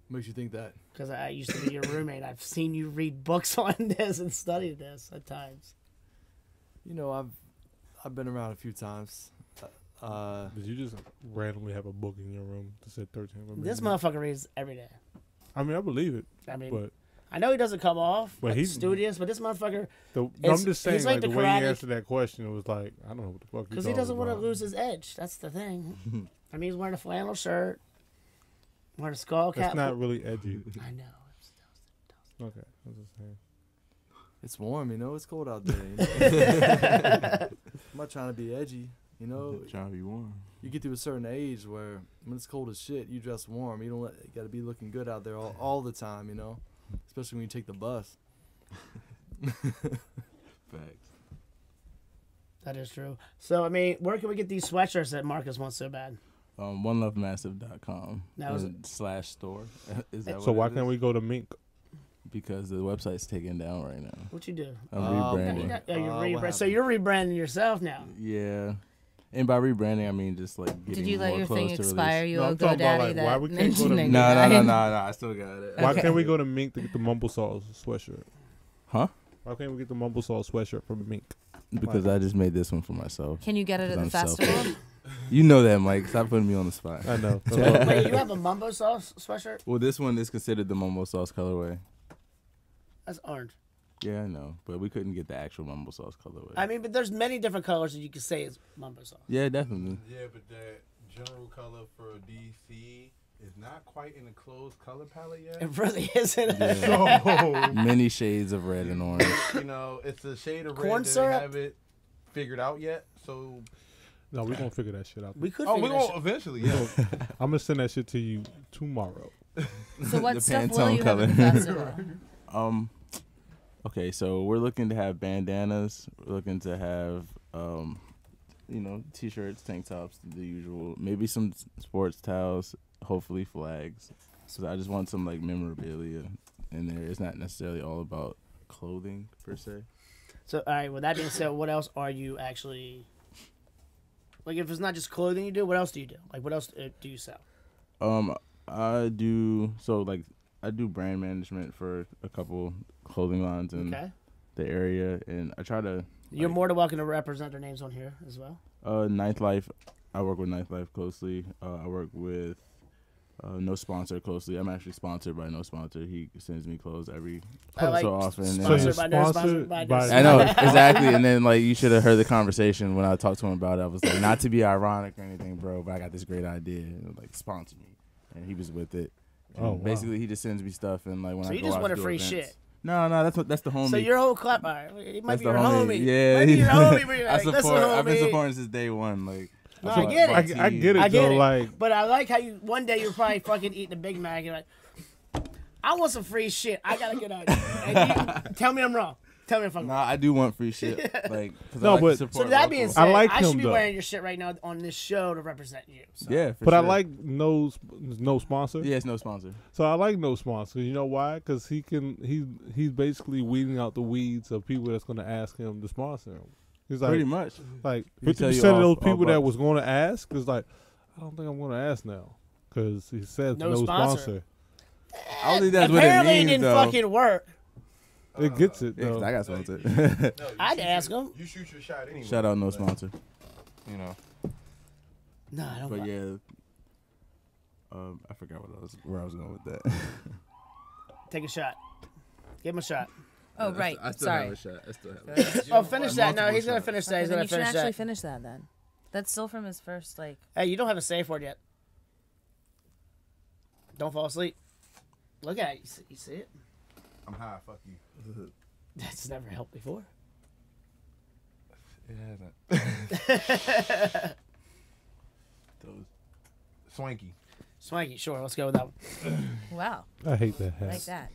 makes you think that. Because I used to be your roommate. I've seen you read books on this and study this at times. You know, I've been around a few times. Did you just randomly have a book in your room that said 13? This motherfucker reads every day. I mean, I believe it, I mean, but I know he doesn't come off But like, he's- studious, but this motherfucker, no, It's- I'm just saying, he's like like the the way he karate- answered that question, it was like, I don't know what the fuck. because he doesn't want to lose his edge. That's the thing. I mean, he's wearing a flannel shirt, wearing a skull cap. That's not really edgy. I know. Okay, I'm just saying. It's warm, you know. It's cold out there. You know? I'm not trying to be edgy, you know. Trying to be warm. You get to a certain age where when it's cold as shit, you dress warm. You got to be looking good out there all the time, you know. Especially when you take the bus. Facts. That is true. So, I mean, where can we get these sweatshirts that Marcus wants so bad? OneLoveMassive.com That was /store. Is that So what why it can't is? we go to Mink? Because the website's taken down right now. what you do? I'm Oh, rebranding. what So you're rebranding yourself now. Yeah. And by rebranding, I mean just like getting Did you let more your clothes thing to expire? release. You No, owe I'm talking about, GoDaddy like, that why we can't go to mentioning Mink? it. No, I still got it. Why Okay. can't we go to Mink to get the Mumble Sauce sweatshirt? Huh? Why can't we get the Mumble Sauce sweatshirt from Mink? Because I just made this one for myself. Can you get it at the Because I'm festival? selfish. You know that, Mike. Stop putting me on the spot. I know. Wait, you have a Mumbo Sauce sweatshirt? Well, this one is considered the Mumbo Sauce colorway. That's orange. Yeah, I know. But we couldn't get the actual Mumbo Sauce colorway. I mean, but there's many different colors that you could say is Mumbo Sauce. Yeah, definitely. Yeah, but that general color for DC is not quite in a closed color palette yet. It really isn't. Yeah. So, Many shades of red and orange. you know, it's a shade of red Corn that syrup? they haven't figured out yet. So, No, we're going to figure that shit out. We could oh, figure we're that going shit. eventually, yeah. I'm going to send that shit to you tomorrow. So what The stuff will Pantone you have at the color. festival? Okay, so we're looking to have bandanas. We're looking to have, t-shirts, tank tops, the usual. Maybe some sports towels. Hopefully flags. So I just want some like memorabilia in there. It's not necessarily all about clothing per se. So, all right. With that being said, what else are you actually like? If it's not just clothing you do, what else do you do? Like, what else do you sell? I do I do brand management for a couple clothing lines in the area, and I try to. You're more than welcome to represent their names on here as well. Ninth Life, I work with Ninth Life closely. I work with No Sponsor closely. I'm actually sponsored by No Sponsor. He sends me clothes every so often. So you're sponsored by I know, exactly. And then like you should have heard the conversation when I talked to him about it. I was like, not to be ironic or anything, bro, but I got this great idea. Like, sponsor me, and he was with it. Oh, wow. Basically, he just sends me stuff, and like when So I you go just out wanted to do free events. shit. No, that's the homie. So your whole club, all right, it might That's be the your homie. Yeah, Might be your homie, but you're I like, listen, support. I've been homie. supporting since day one. Like, No, I get it. I get it, I get though. it. Like, But I like how you one day you're probably fucking eating a Big Mac and you're like, I want some free shit. I got a good idea. And you, tell me I'm wrong. Tell me if I'm wrong. Nah, I do want free shit. Like, No, I like but- to support So that being local. said, I like I should him, be though. wearing your shit right now on this show to represent you. So. Yeah, for but I sure. like no sponsor. Yeah, it's no sponsor. So I like no sponsor. You know why? Because he's basically weeding out the weeds of people that's going to ask him to sponsor him. He's like, Pretty much. like He tell you 50% of those off people that bucks. was going to ask is like, I don't think I'm going to ask now because he said No no sponsor. sponsor. I don't think that's what it Apparently means, it didn't though. fucking work. It gets it Yeah, 'cause though. I got sponsored. I'd ask him. You shoot your shot anyway. Shout out no sponsor. You know, No, I don't. but yeah. I forgot where I was going with that. Take a shot. Give him a shot. Oh, right. I still Sorry. have a shot. I still have a shot. Oh, finish that. No, multiple he's gonna shots. finish that. Okay, He's then gonna you should finish actually that. finish that then. That's still from his first, like. Hey, you don't have a safe word yet. Don't fall asleep. Look at it. You see it? I'm high. Fuck you. That's never helped before. It hasn't. Swanky. Swanky, sure. Let's go with that one. Wow. I hate that hat. Like that.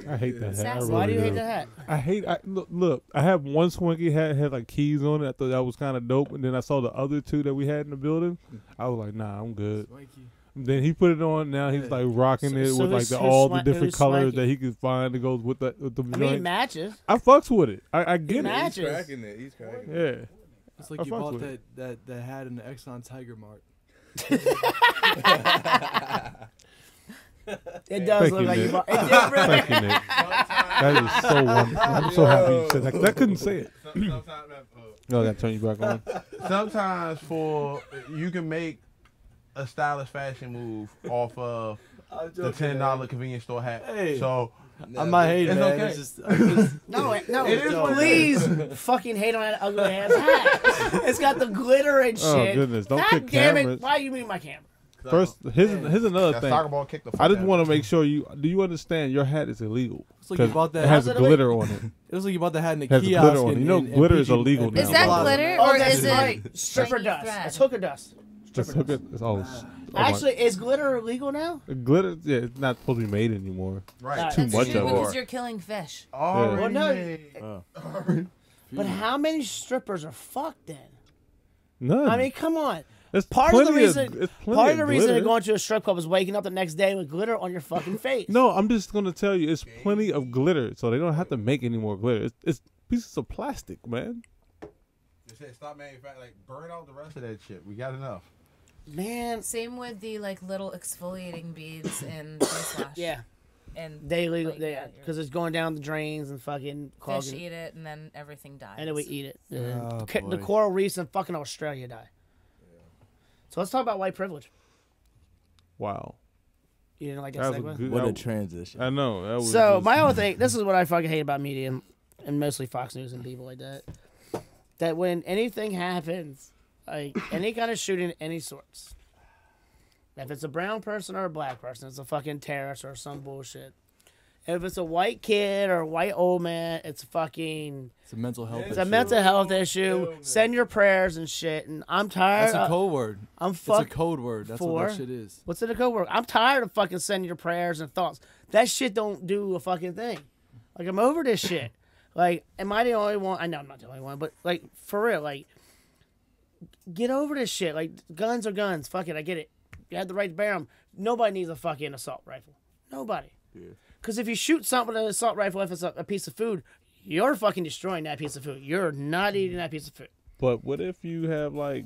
I hate that hat. I Sassy. really Why do you hate do. that hat? I hate. Look. I have one Swinky hat had like keys on it. I thought that was kind of dope, and then I saw the other two that we had in the building. I was like, nah, I'm good. Swanky. Then he put it on. Now he's like rocking So- it so with like who's- the, who's all the swan- different who's colors swanky? that he could find to go with the I mean, it joint. matches. I fucks with it. I get it. matches. He's cracking it. He's cracking it. Yeah. It's like I you fucks bought with that hat in the Exxon Tiger Mart. It does Thank look you, like you Nick. bought. It did really. Thank you, Nick. That is so wonderful. I'm so happy you said that. I couldn't say it. No, I gotta turn you back on. Sometimes you can make a stylish fashion move off of the $10 convenience store hat. Hey. So I'm not hating, It's man. okay. It's just, I'm just No, no. It is what it Please fucking hate on that ugly ass hat. It's got the glitter and shit. Oh, goodness. Don't God pick damn cameras. it. Why you mute my camera? First, here's another that thing. soccer ball kicked the fuck I just out want of to me. make sure do you understand your hat is illegal? It's like you 'Cause bought that- it has How's it glitter on it. it was like you bought the hat in the Has kiosk. glitter on it. and- You know and glitter is PG illegal and now. Is that Plaza. glitter Oh, or that's is it right. Stripper stringy dust. thread? It's hooker dust. Just Stripper hook dust. it. It's all. Actually, is glitter illegal now? Glitter. Yeah, it's not supposed to be made anymore. Right. Too That's much true of it. because you're killing fish. Already Well, no. made. But how many strippers are fucked then? None. I mean, come on. it's Part of the plenty reason, it's plenty part of the reason glitter. to going to a strip club is waking up the next day with glitter on your fucking face. No, I'm just gonna tell you, it's plenty of glitter, so they don't have to make any more glitter. It's pieces of plastic, man. They said stop manufacturing. Like burn out the rest of that shit. We got enough. Man. Same with the like little exfoliating beads in face wash. Yeah. And They illegal. like, Yeah, your because it's going down the drains and fucking fish clogging. eat it and then everything dies. And then we eat it. Oh, The boy. coral reefs in fucking Australia die. So let's talk about white privilege. Wow, You didn't like that, that was segue? a good. What a that- transition. I know. That was So just- my whole thing, this is what I fucking hate about media and mostly Fox News and people like that. That when anything happens, like any kind of shooting of any sorts, if it's a brown person or a black person, it's a fucking terrorist or some bullshit. If it's a white kid or a white old man, it's fucking It's a mental health it's issue. a mental health issue. Send your prayers and shit. And I'm tired. That's a code word. I'm It's a fuck. code word. That's what that shit is. What's in the code word? I'm tired of fucking sending your prayers and thoughts. That shit don't do a fucking thing. Like, I'm over this shit. Like, am I the only one? I know I'm not the only one, but like, for real, like, get over this shit. Like, guns are guns. Fuck it, I get it. You have the right to bear them. Nobody needs a fucking assault rifle. Nobody. Yeah. Because if you shoot something with an assault rifle, if it's a piece of food, you're fucking destroying that piece of food. You're not eating that piece of food. But what if you have like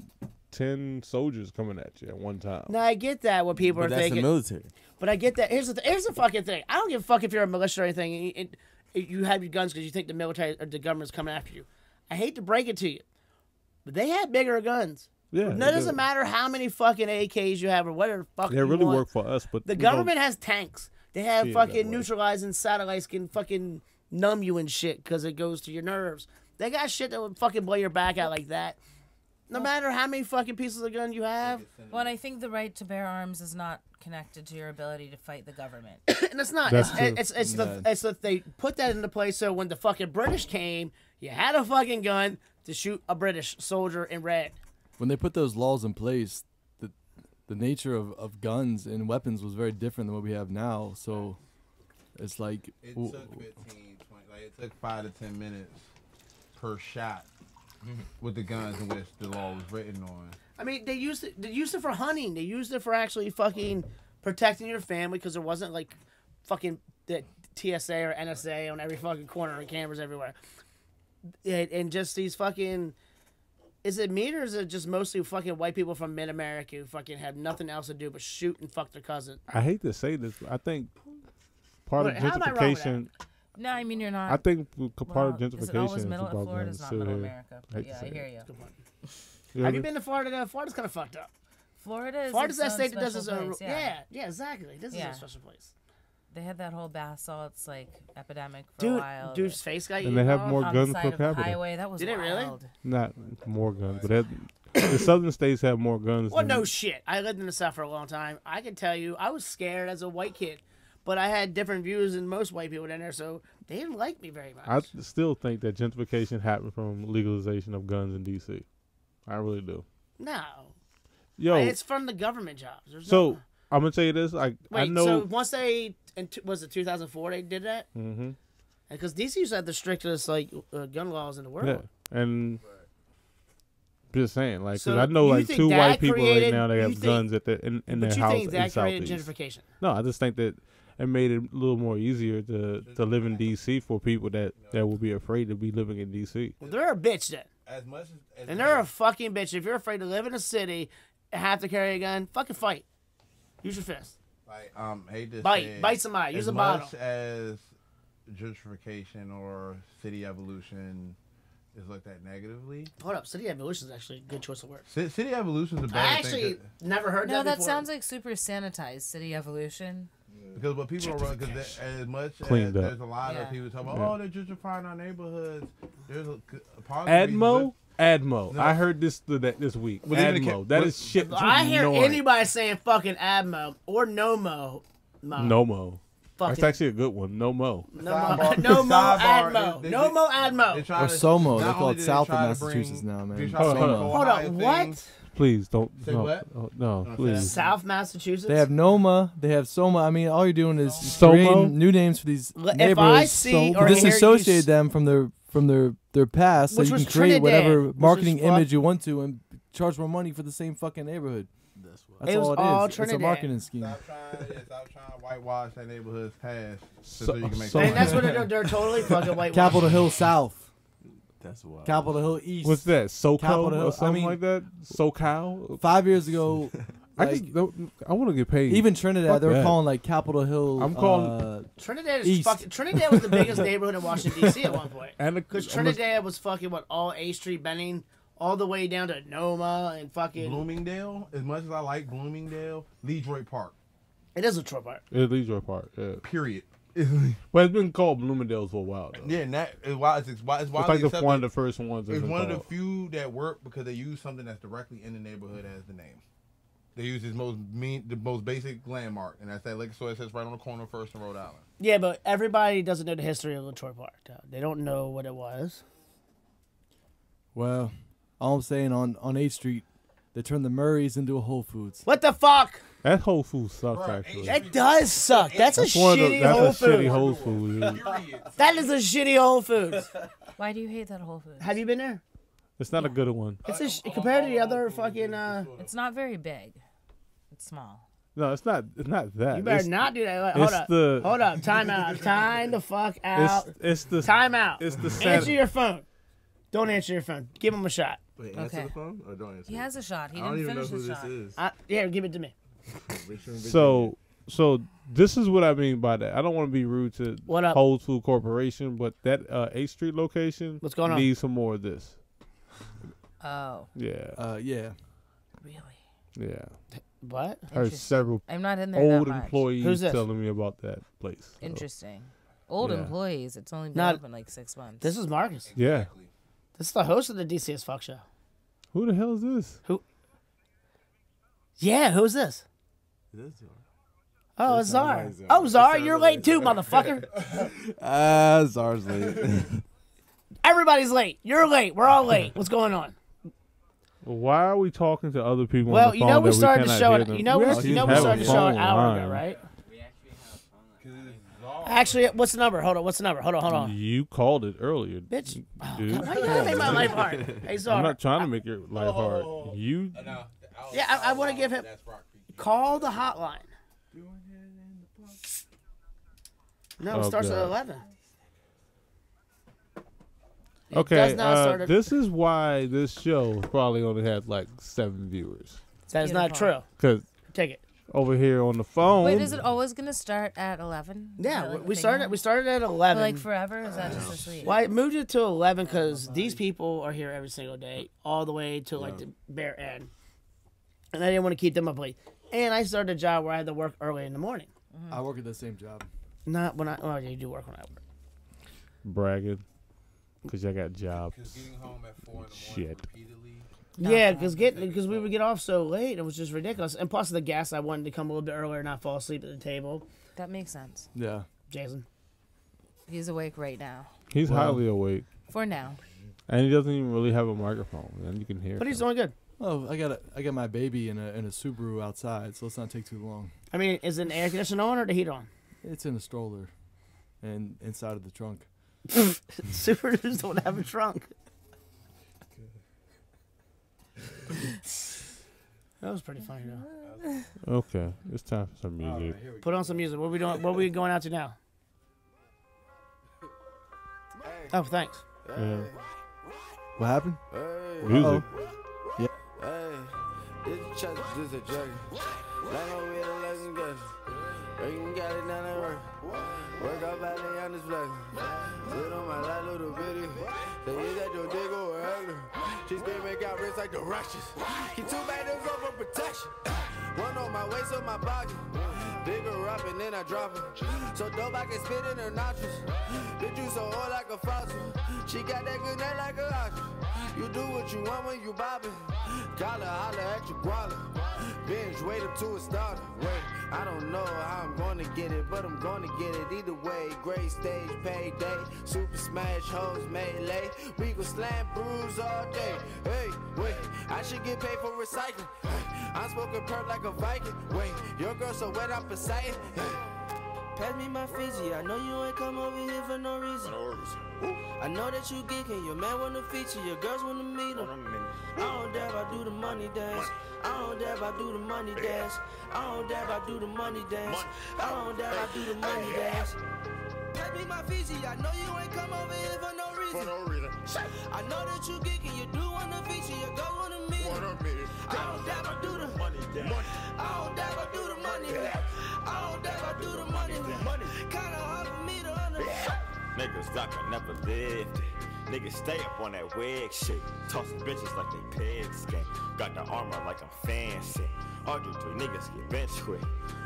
10 soldiers coming at you at one time? Now I get that what people But are that's thinking. the military. But I get that. Here's the fucking thing. I don't give a fuck if you're a militia or anything. You have your guns because you think the military or the government's coming after you. I hate to break it to you, but they have bigger guns. Yeah, No, it doesn't matter how many fucking AKs you have or whatever the fuck They you really want. work for us, but The we government has tanks. They have see it that fucking way. neutralizing satellites can fucking numb you and shit because it goes to your nerves. They got shit that would fucking blow your back out like that. No matter how many fucking pieces of gun you have. Well, and I think the right to bear arms is not connected to your ability to fight the government. And it's not. That's It's that they put that into place so when the fucking British came, you had a fucking gun to shoot a British soldier in red. When they put those laws in place, the nature of guns and weapons was very different than what we have now. So it's like It took 15, 20, like it took 5 to 10 minutes per shot with the guns in which the law was written on. I mean, they used it for hunting. They used it for actually fucking protecting your family because there wasn't like fucking the TSA or NSA on every fucking corner and cameras everywhere. And just these fucking. Is it me or is it just mostly fucking white people from mid-America who fucking have nothing else to do but shoot and fuck their cousin? I hate to say this, but I think part What- of how am I wrong with gentrification. No, I mean you're not. I think part of well, is it always gentrification is middle? about Florida's guns not too. middle Yeah. America. I hate to Yeah, I say hear it. you. You know Have what you I been to Florida? Florida's kind of fucked up. Florida is Florida's that its state own that does its special own. place, Yeah, exactly. This is Yeah. a special place. They had that whole bath salts like epidemic for a Dude, while. dude's face got And eaten they have off. more on guns the side per of the capita. highway. That was Did it really? wild. Not more guns, but the southern states have more guns. Well, than, no shit. I lived in the South for a long time. I can tell you, I was scared as a white kid, but I had different views than most white people in there, so they didn't like me very much. I still think that gentrification happened from legalization of guns in D.C. I really do. No, Yo, it's from the government jobs. There's so no... I'm gonna tell you this. I Wait, know. so once they was it 2004 they did that? Mm-hmm. Because DC used to have the strictest like gun laws in the world. Yeah, and just saying, like, 'cause So I know you like think 2 that white people right created- now. They you have think- guns at in But their you house think in that created Southeast. gentrification? No, I just think that it made it a little more easier to live in D.C. for people that will be afraid to be living in D.C. Well, they're a bitch then. As much as And they're a fucking bitch. If you're afraid to live in a city and have to carry a gun, fucking fight. Use your fist. like hate to Bite. say it, Bite somebody. Use as a bottle. much as gentrification or city evolution is looked at negatively. Hold up. City evolution is actually a good choice of words. City evolution is a better I thing actually never heard No, that that before. sounds like super sanitized city evolution. because what people are running because as much Cleaned as up. there's a lot Yeah. of people talking about Yeah. they're gentrifying our neighborhoods. There's a part of the reason Admo. Admo. No. I heard this week. But even the Admo. ca- That but- is shit. If I hear annoying. anybody saying fucking Admo or No-Mo, No mo. That's fucking actually a good one. No mo. No-Mo, Sidebar- No-Mo, sidebar, Admo. they- No-Mo, they're Admo. trying Or to- SOMO. They not call only it do they South try of to Massachusetts bring- now, man. they try to Hold bring on. the Hold Ohio up, what? thing. Please don't. Say no, what? oh, no, No, please. South Massachusetts? They have NOMA. They have SOMA. I mean, all you're doing is Somo? creating new names for these If I neighborhoods see to or hear you disassociate them from their past, so Which you was can create Trinidad, whatever which was marketing fuck- image you want to and charge more money for the same fucking neighborhood. That's It was all it all is. It's a Trinidad. marketing scheme. Stop trying to whitewash that neighborhood's past So- so you can make so- And that's what they're totally fucking white. Capitol Hill South, That's wild. Capitol Hill East. What's that? SoCal Capitol Hill- or I something mean- like that? SoCal. 5 years ago, I like, just don't, I want to get paid. even Trinidad, Fuck they were that. calling like Capitol Hill. I'm calling- Trinidad is East. fucking. Trinidad was the biggest neighborhood in Washington D.C. at one point. and Because Trinidad was fucking what all A Street Benning, all the way down to Noma and fucking. Bloomingdale, as much as I like Bloomingdale, Leroy Park, It is a Detroit part. It leads your part. Yeah. period. But it's been called Bloomingdale's for a while though. Yeah, and that is why it's It's widely like accepted. one of the first ones. It's been one of the called. few that work because they use something that's directly in the neighborhood as the name. They use the most basic landmark, and that's that liquor store that sits right on the corner of First and Rhode Island. Yeah, but everybody doesn't know the history of Detroit Park. They don't know what it was. Well, all I'm saying on 8th Street, they turned the Murrays into a Whole Foods. What the fuck? That Whole Foods sucks Bruh, actually. That does suck. That's a one of the- shitty that's Whole a shitty Foods. Whole Foods. Period. That is a shitty Whole Foods. Why do you hate that Whole Foods? Have you been there? It's not a good one. It's compared to the other fucking. It's not very big. It's small. No, it's not. It's not that. You better It's- not do that. Like, it's hold up. the- Hold up. Time out. Time the fuck out. It's the Time out. It's the Answer your phone. Don't answer your phone. Give him a shot. Wait, answer Okay. the phone or don't answer? He has a shot. He I don't didn't even know finish who his this shot. is. Yeah, give it to me. Richmond, So this is what I mean by that. I don't want to be rude to What up? Whole Food Corporation, but that 8th Street location What's going on? needs some more of this. Oh, Yeah, Yeah. really? yeah. What? I heard Interesting. several I'm not in there old that much. employees Who's this? telling me about that place. So, Interesting. Old Yeah. employees. It's only been Not- open like 6 months. This is Marcus. Yeah. This is the host of the DCS Fuck Show. Who the hell is this? Yeah, who's this? This is- Oh, It it's sounds Czar. like Czar. Oh, It Czar, sounds you're like late too, Czar. motherfucker. Czar's late. Everybody's late. You're late. We're all late. What's going on? Why are we talking to other people Well, on the you phone know we that started the cannot show. hear At, them? you know we actually started have the a show an phone hour line. ago, right? We actually have a phone. Actually, what's the number? Hold on. What's the number? Hold on. You called it earlier, Bitch. Oh, dude. God, why you gotta make my life hard? Hey, I'm Czar. not trying to make your life hard. You Yeah, I want to give him. Call the hotline. No, it Oh, starts at God. 11. It okay? does not start at- This is why this show probably only had like 7 viewers. That is not Beautiful. true. Cause Take it. over here on the phone, Wait, is it always going to start at 11? Yeah, we started. We started at For 11. like forever? Is that just this week? Well, I moved it to 11 because these people are here every single day, all the way to like the bare end, and I didn't want to keep them up late. And I started a job where I had to work early in the morning. I work at the same job. Not when I. Oh, you do work when I work. bragging because I got jobs. Getting home at 4 in the morning Shit. repeatedly. Yeah, because we would get off so late, it was just ridiculous. And plus the gas, I wanted to come a little bit earlier and not fall asleep at the table. That makes sense. Yeah. Jason. He's awake right now. He's Wow. highly awake, For now. and he doesn't even really have a microphone, and you can hear. But he's him. doing good. Oh, I got my baby in a Subaru outside, so let's not take too long. I mean, is the air conditioner on or the heat on? It's in a stroller, and inside of the trunk. Subarus don't have a trunk. That was pretty funny though. Okay, it's time for some music. Put on some music. What are we doing? What are we going out to now? Oh, thanks. Yeah. What happened? Music. Hey, this is chest, this is a jugger. Like no way to lesson good. Breaking got it down at work. Work out badly on this block. Sit on my light little bitty. Say you got your dick over her. She scream make out wrist like the Russians. Keep 2 bandos up for protection. One on my waist on my body. Dig her up and then I drop her. So dope I can spit in her nostrils. Bitch you so old like a fossil. She got that good neck like a ostrich. You do what you want when you bobbing. Gotta holler at your guala. Binge, wait up to a starter. Wait, I don't know how I'm gonna get it, but I'm gonna get it either way. Great stage, payday. Super smash, hoes, melee. We gon' slam, bruise all day. Hey, wait, I should get paid for recycling. Hey, I'm smoking perp like a Viking. Wait, your girl so wet, I'm Poseidon. Hey. Pass me my Fiji, I know you ain't come over here for no reason. I know that you geeking, your man wanna feature, your girls wanna meet him. I don't dab, I do the money dance. I don't dab, I do the money dance. I don't dab, I do the money dance. I don't dab, I do the money dance. Pass me my Fiji, I know you ain't come over here for no reason. I know that you geeking, you do wanna feature, your girls wanna meet him. I don't dab, I do the money dance. I don't dab, I do the money dance. I don't dab, I do the money dance. Kinda hard for me to understand. Niggas that can never lived it. Niggas stay up on that wig shit. Tossing bitches like they pigs skin. Got the armor like I'm fancy. Argue 3 niggas get bench quick.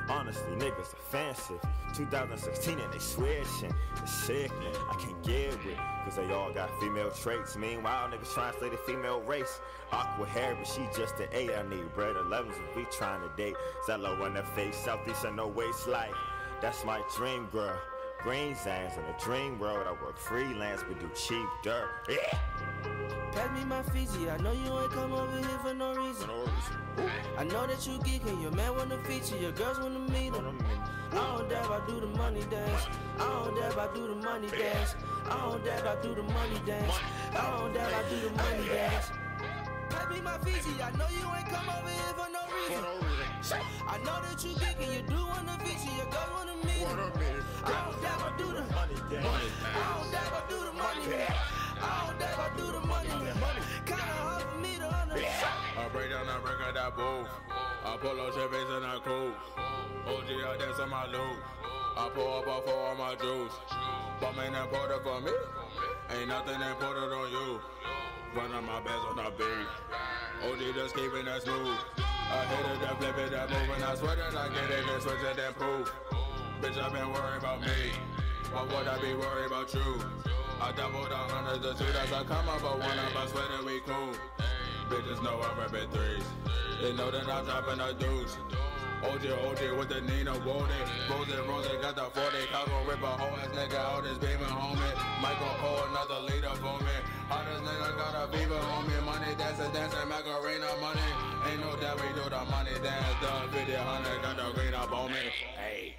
Honestly, niggas offensive. 2016 and they switching. The sick, I can't get with. Cause they all got female traits. Meanwhile, niggas translated female race. Aqua hair, but she just an 8. I need bread 11s if we trying to date. Zello in the face, Southeast and no waist life. That's my dream girl. Green sands in a dream world. I work freelance but do cheap dirt. Yeah. Pass me my Fiji, I know you ain't come over here for no reason. I know that you geeking, your man wanna feature, your girls wanna meet him. I don't dab, I do the money dance. I don't dab, I do the money dance. I don't dab, I do the money dance. I don't dab, I do the money dance. Pass me my Fiji, I know you ain't come over here for no reason. I I know that you geeking, you do want a vision, your girl want a meeting. I don't dab, I do the money. I don't dab, I do the money. I don't dab, I do the money. Kinda hard for me to understand. I break down that record, that booth. I pull up Chevys and I cool. OG, I dance on my loop. I pour up off all my juice. But man, imported for me. Ain't nothing imported on you. Run on my bands on the beat. OG just keeping that smooth. I hit it, that flip it, that move, and I swear that I get it, then switch it, then proof. Bitch, I been worried about me. Why would I be worried about you? I doubled the hundreds of two, that's a come up, but one of us swear that we cool. Bitches know I'm ripping threes. They know that I'm dropping the deuce. OG with the Nina Woden. Rose got the 40. Cowgirl rip a whole ass nigga out his beaming homie. Michael pour another leader for me. Hottest nigga got a fever homie. Money dancing, Macarena money. Ain't no doubt we do the money dance. The 50-100 got the green up on me. Hey.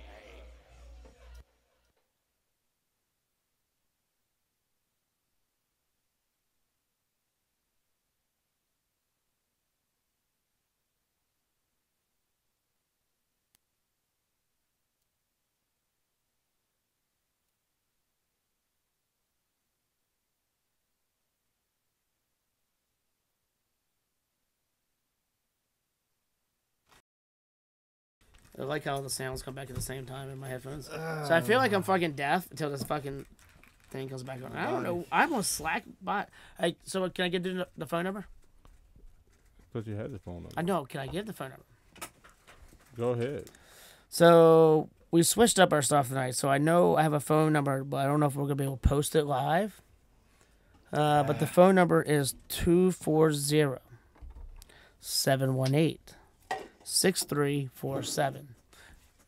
I like how the sounds come back at the same time in my headphones. So I feel like I'm fucking deaf until this fucking thing comes back on. I don't know. I'm on Slack bot. So can I get the phone number? Because you had the phone number. I know. Can I get the phone number? Go ahead. So we switched up our stuff tonight. So I know I have a phone number, but I don't know if we're going to be able to post it live. But the phone number is 240-718-6347.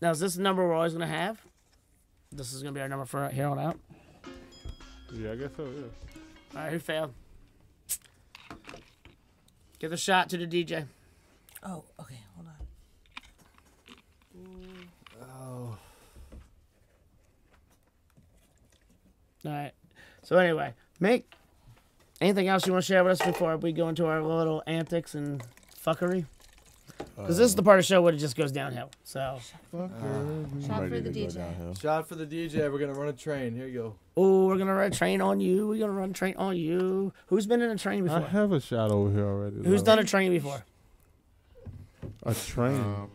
Now, is this the number we're always going to have? This is going to be our number for here on out? Yeah, I guess so, yeah. All right, who failed? Give a shot to the DJ. Oh, okay, hold on. Oh. All right. So anyway, Mink, anything else you want to share with us before we go into our little antics and fuckery? Because this is the part of the show where it just goes downhill. So. Shot for the DJ. Shot for the DJ. We're gonna run a train. Here you go. Oh, we're gonna run a train on you. We're gonna run a train on you. Who's been in a train before? I have a shot over here already. Who's done a train before? A train?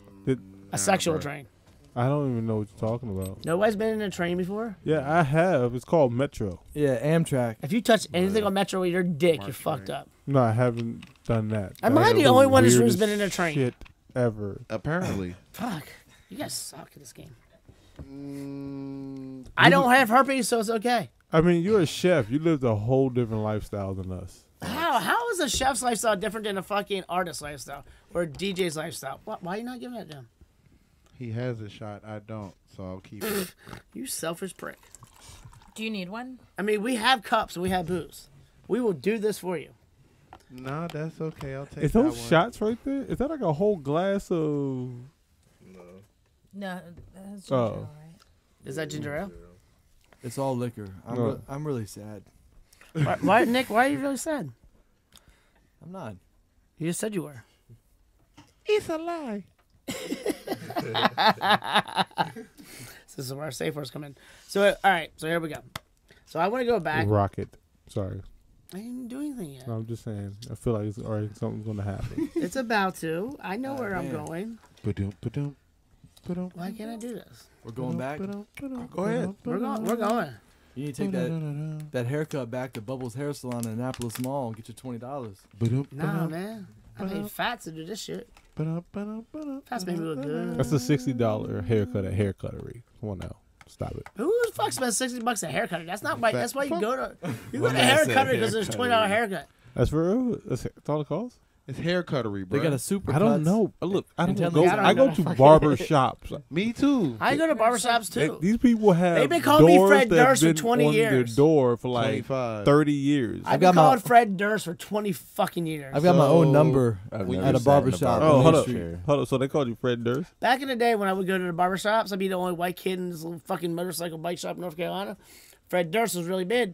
A sexual train. I don't even know what you're talking about. Nobody's been in a train before? Yeah, I have. It's called Metro. Yeah, Amtrak. If you touch anything on Metro with your dick, you're fucked up. No, I haven't done that. Am I the only one in this room's been in a train? Shit ever. Apparently. Fuck. You guys suck at this game. I don't have herpes, so it's okay. I mean, you're a chef. You lived a whole different lifestyle than us. How is a chef's lifestyle different than a fucking artist's lifestyle or a DJ's lifestyle? Why are you not giving it to him? He has a shot. I don't, so I'll keep it. You selfish prick. Do you need one? I mean, we have cups and we have booze. We will do this for you. No, that's okay. I'll take Is that those one. shots right there? Is that like a whole glass of... No, that's ginger ale, right? Is that ginger ale? It's all liquor. No. I'm really sad. Why, Nick? Why are you really sad? I'm not. You just said you were. It's a lie. This is where our safe words come in. So, all right. So here we go. So I want to go back. Rocket. Sorry. I didn't do anything yet. No, I'm just saying. I feel like it's already something's going to happen. It's about to. I know where I'm man. going. Why can't I do this? We're going back. Go ahead. We're going. You need to take that haircut back to Bubbles Hair Salon in Annapolis Mall and get you $20. Nah, man. I paid fat to do this shit. Fats made me look good. That's a $60 haircut at Haircuttery. Come on now. Stop it. Who the fuck spends $60 a haircut? That's not right. That's why you go to Well, a that's a haircutter because there's $20 haircut. That's for real? That's all it costs? It's hair cuttery, bro. They got a super. I don't know. Look, I don't tell go. me- I go to barber shops. Me too. I go to barbershops too. These people have They've been calling me doors Fred that have Durst for been 20 on years. Their door for like 25. 30 years. I've got been my- calling Fred Durst for 20 fucking years. I've got my own number I've When never at a sat in barbershop. Oh, on hold Main up. Street. Hold up. So they called you Fred Durst? Back in the day when I would go to the barbershops, I'd be the only white kid in this little fucking motorcycle bike shop in North Carolina. Fred Durst was really big,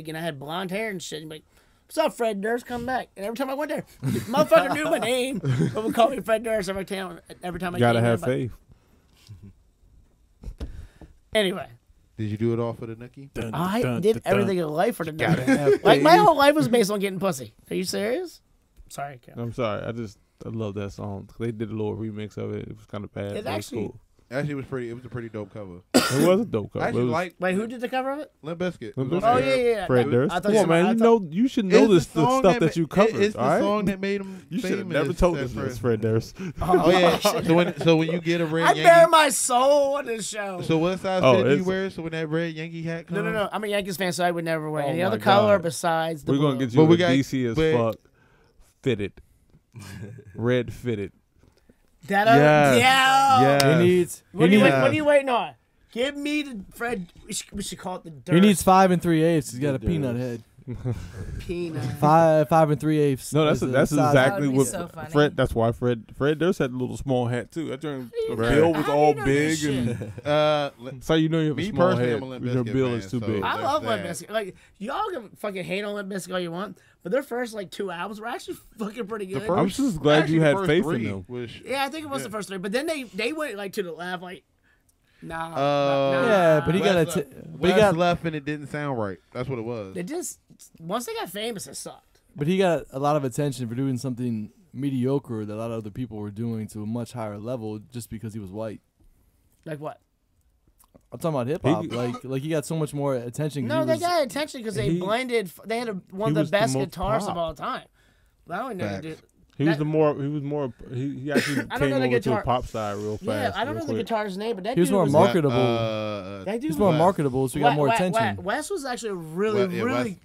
and I had blonde hair and shit. And like, "What's up, Fred Durst? Come back." And every time I went there, motherfucker knew my name. But would call me Fred Durst every time I Gotta came have there, faith. Anyway, Did you do it all for the nookie? I did everything in life for the nookie. Like my whole life was based on getting pussy. Are you serious? Sorry, Cal. I'm sorry. I love that song. They did a little remix of it. It was kind of bad. It but actually- was cool. Actually, it was a pretty dope cover. It was a dope cover. I actually It was- like Wait, who did the cover of it? Limp Bizkit. Limp It was Bizkit? on Oh there. yeah, yeah. Fred No, Durst. I thought Come you on, man. said- You should know It's this the the song stuff that you covered. It's the all right? song that made him You should have famous never told at us this, first. Fred Durst. Oh yeah. So when you get a red I Yankee, bare my soul on this show. so what size Oh, fit do you it's- wear? So when that red Yankee hat comes, No. I'm a Yankees fan, so I would never wear Oh any my other color God. besides the We're gonna blue. get But you we a got- DC as but- fuck fitted, red fitted. That Yes. yeah. Yeah. He needs. What He are, you, needs. what are you waiting on? Give me the Fred. We should call it the dirt. He needs 5 3/8. He's got a The peanut Durst. head. peanut. 5 3/8. No, that's is the size. exactly That would be what so funny. Fred. That's why Fred Durst had a little small hat too. That joint, the Right. bill was How do all you know this big, and shit? that's how you know you have a Me small personally, head. I'm a Limp Because your Bizkit bill fan, is too so- big. I That's love Limp that. Bizkit. Like y'all can fucking hate on Limp Bizkit all you want, but their first like 2 albums were actually fucking pretty good. I'm just glad actually, you the had first faith in three them. was- Yeah, I think it was the first 3, but then they went like to the left, like nah. Yeah, but he got a. Wes But he Wes got. left and it didn't sound right. That's what it was. They just once they got famous, it sucked. But he got a lot of attention for doing something mediocre that a lot of other people were doing to a much higher level just because he was white. Like what? I'm talking about hip hop. He- Like he got so much more attention. 'cause No, he they was, got attention because they he- blended. They had one he of the was the best most guitarists pop. of all time. But I don't know. Facts. Dude. He was That- the more. He was more. He actually I don't came know the over to the guitar- pop side real fast. Yeah, I don't know real the quick. guitarist's name, but that He was dude more was marketable. That dude He's was more Wes. marketable, so he got more attention. Wes was actually a really, Wes- yeah, really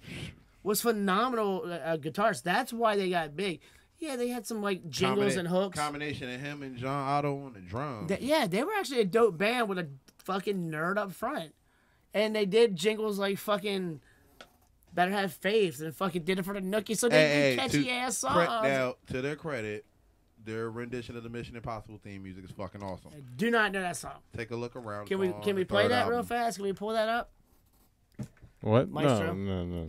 was phenomenal guitarist. That's why they got big. Yeah, they had some like jingles and hooks. Combination of him and John Otto on the drums. Yeah, they were actually a dope band with a fucking nerd up front, and they did jingles like fucking "Better Have Faith" and fucking did it for the Nookie. So they did catchy ass songs. Now, to their credit, their rendition of the Mission Impossible theme music is fucking awesome. I do not know that song. Take a look around. Can we on can we the play third that real album. fast? Can we pull that up? What? Maestro? No.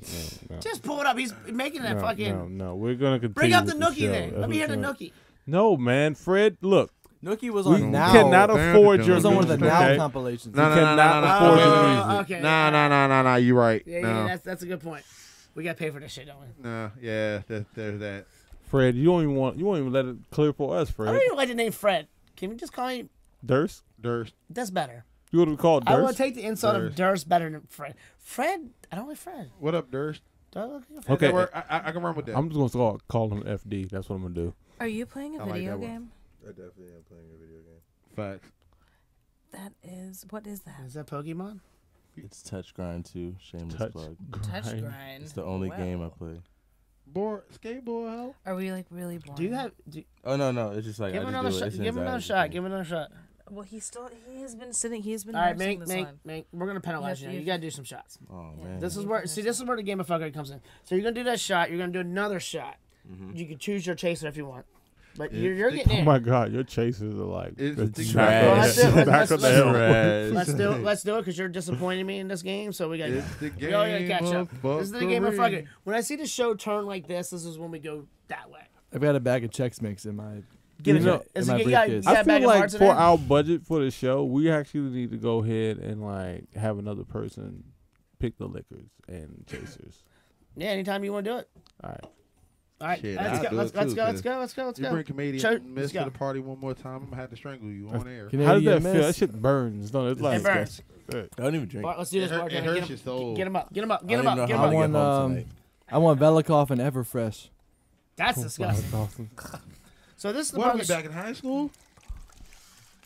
Just pull it up. He's making that fucking. No. We're gonna continue. Bring up the with Nookie show. then. That's Let me hear what's the gonna- Nookie. No, man, Fred. Look, Nookie was we on now. cannot Damn, afford damn, your It was on one of the music, now okay? compilations. No, no, You no, no, cannot no, no. afford Wait, your wait, music. wait. Okay. No. You're right. Yeah, no. that's a good point. We gotta pay for this shit, don't we? No, yeah, there's that. Fred, you don't even let it clear for us, I Fred. don't even like the name Fred. Can we just call him? Durst. Durst. That's better. You would have called I will Durst. take the insult of Durst. Durst better than Fred. Fred, I don't like Fred. What up, Durst? Do I look like Fred? Okay. I can run with that. I'm just gonna call him FD. That's what I'm gonna do. Are you playing a I like video that one. game? I definitely am playing a video game. Facts. That is, what is that? Is that Pokemon? It's Touch Grind too. Shameless Touch plug. Touch grind. grind. It's the only Wow. game I play. Skateboard help. Are we like really boring? Do you have? Oh no, it's just like Give I him just another do it. shot. It's Give him another anxiety shot. thing. Give him another shot. Well, he has been sitting. He's been. All right, nursing Mink, this one. We're gonna penalize you. Yes, Now. you- You gotta do some shots. Oh Yeah. man. This is You where. can See, do this is where the game of fucker comes in. So you're gonna do that shot. You're gonna do another shot. You can choose your chaser if you want, but you're It's getting Oh in. my God, your chasers are like It's the the trash. Well, let's do it. Back Let's- of the let's- hell. Trash. Let's do it because you're disappointing me in this game. So we got. It's the We all gotta game catch up. of This is the game of fucker. fuckery. When I see the show turn like this is when we go that way. I've got a bag of Chex Mix in my. Give it know, to me. Is in it- my you got- briefcase. you got I a bag feel of like hearts in for there? our budget for the show, we actually need to go ahead and like have another person pick the liquors and chasers. Yeah, anytime you want to do it. All right. All right, Shit, let's I'll go. do Let's it go. too, Let's go. Let's You go. bring comedian Let's miss go. to the party one more time, I'm gonna have to strangle you on air. How does Canadian that feel? That Miss. shit burns. No, it's like It burns. I don't even drink. Let's do this. It hurt- bartender. it hurts Get your him- soul. Get him up. Get him up. I Get him don't up. even Get know him how up. to get home want, tonight. I want Velikov and Everfresh. That's disgusting. awesome. So this is the What are part we of the back in high school?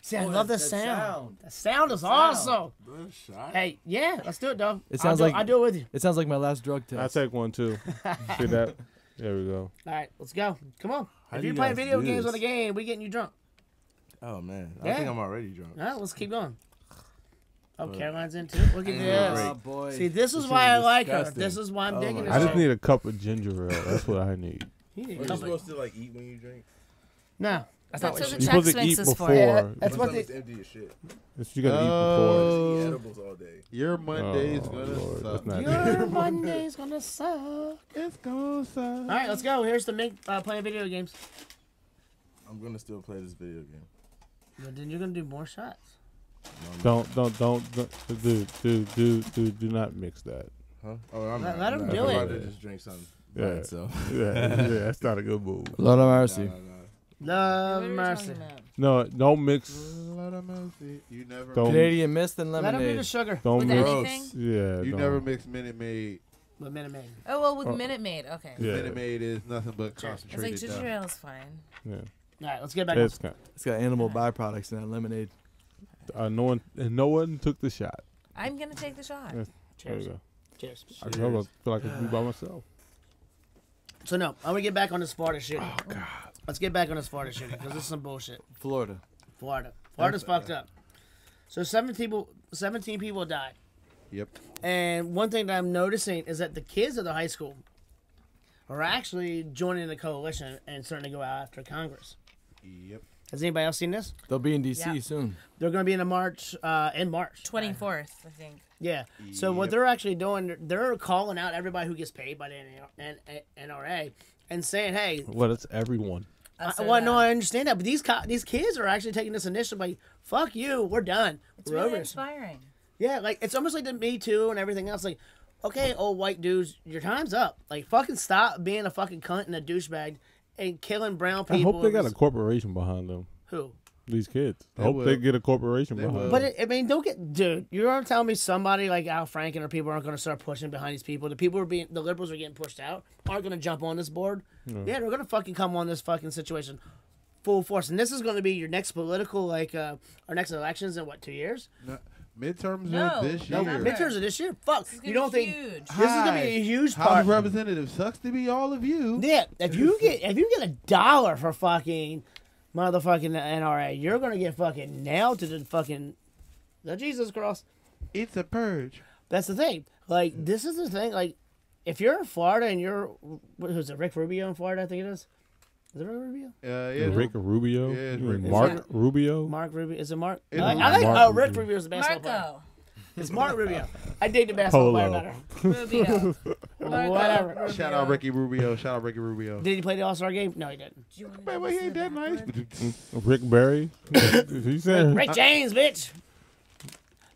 See, I love the sound. The sound is awesome. Hey, yeah, let's do it, dog. It sounds I'll do it with you. It sounds like my last drug I test. take one too. See that? There we go. All right, let's go. Come on. How If do you're you playing guys video do games this? on a game, we getting you drunk. Oh man, Yeah. I think I'm already drunk. All right, let's keep going. Oh, Caroline's in too. Look at need a this. break. boy. See, this is This why is I like her. disgusting. This is why I'm Oh digging my this. I just shit. need a cup of ginger ale. That's what I need. You need a Are you couple- supposed to like eat when you drink? No, That's not That's what what you the You're supposed Chex to Mix eat is for. before. Yeah, that's That's what what they. empty as shit. You gotta eat before. Eat edibles all day. Your Monday's Oh, gonna Lord, suck. that's not Your Monday's gonna suck. It's gonna suck. All right, let's go. Here's the Mink playing video games. I'm gonna still play this video game. But then you're gonna do more shots. Don't, do not mix that. Huh? Oh, I'm Let not. him I'm do about it. to just drink something. Yeah. Right, so. Yeah, that's not a good move. Lord of mercy. Love What are we mercy. talking about? No, don't mix. Lord have mercy. You never. Don't- Canadian Mist and Let him do the lemonade. sugar Don't With mix. anything? Yeah, You don't. never mix Minute Maid. with Minute Maid. Oh, well, with Oh. Minute Maid. Okay. Yeah. Minute Maid is nothing but I was like, concentrated. ginger stuff. ale is fine. Yeah, All right, let's get back. it's on. kind. It's got animal byproducts in that lemonade. No one took the shot. I'm going to take the shot. Yeah. There you Cheers. go. Cheers. I feel like I could be by myself. So no, I'm gonna get back on this Florida shooting. Oh God. Let's get back on this Florida shooting because this is some bullshit. Florida. Florida's fucked up. So 17 people died. Yep. And one thing that I'm noticing is that the kids at the high school are actually joining the coalition and starting to go out after Congress. Yep. Has anybody else seen this? They'll be in D.C. Yeah. soon. They're going to be in a march in March. 24th, I think. Yeah. So what Yep. they're actually doing, they're calling out everybody who gets paid by the NRA and saying, "Hey, Well, it's everyone. no, I understand that, but these kids are actually taking this initiative. Like, fuck you, we're done. It's We're really over this." inspiring. Yeah, like it's almost like the Me Too and everything else. Like, okay, old white dudes, your time's up. Like, fucking stop being a fucking cunt and a douchebag and killing brown I people. hope they got a corporation behind them. Who? These kids. I They hope they will. get a corporation They behind will. them. But I mean, don't get, dude. You're gonna tell me somebody like Al Franken or people aren't gonna start pushing behind these people? The liberals are getting pushed out. Aren't gonna jump on this board? Yeah, they're gonna fucking come on this fucking situation full force. And this is gonna be your next political, like our next elections in what, 2 years? No, midterms No, are this year. November. Midterms are this year. Fuck. This is You gonna don't be think huge. this is gonna be a huge House part? of Representatives sucks to be all of you. Yeah, if you get $1 for fucking motherfucking NRA, you're gonna get fucking nailed to the Jesus cross. It's a purge. That's the thing. Like, this is the thing. Like, if you're in Florida and who's it, Rick Rubio in Florida? I think it is. Is it Rick Rubio? Yeah. Rick Rubio? Yeah, it's You mean Rick- Mark Is it- Rubio? Mark Rubio. Is it Mark? It's I Mark think Rubio. Rick Rubio's the basketball player. Marco. It's Mark Rubio. I dig the basketball player Polo. better. Rubio. Marco Whatever. Rubio. Shout out Ricky Rubio. Shout out Ricky Rubio. Did he play the All-Star game? No, he didn't. Do you wanna Man, know well, he what's ain't that the nice. backward? Rick Barry? He said. Rick James, bitch.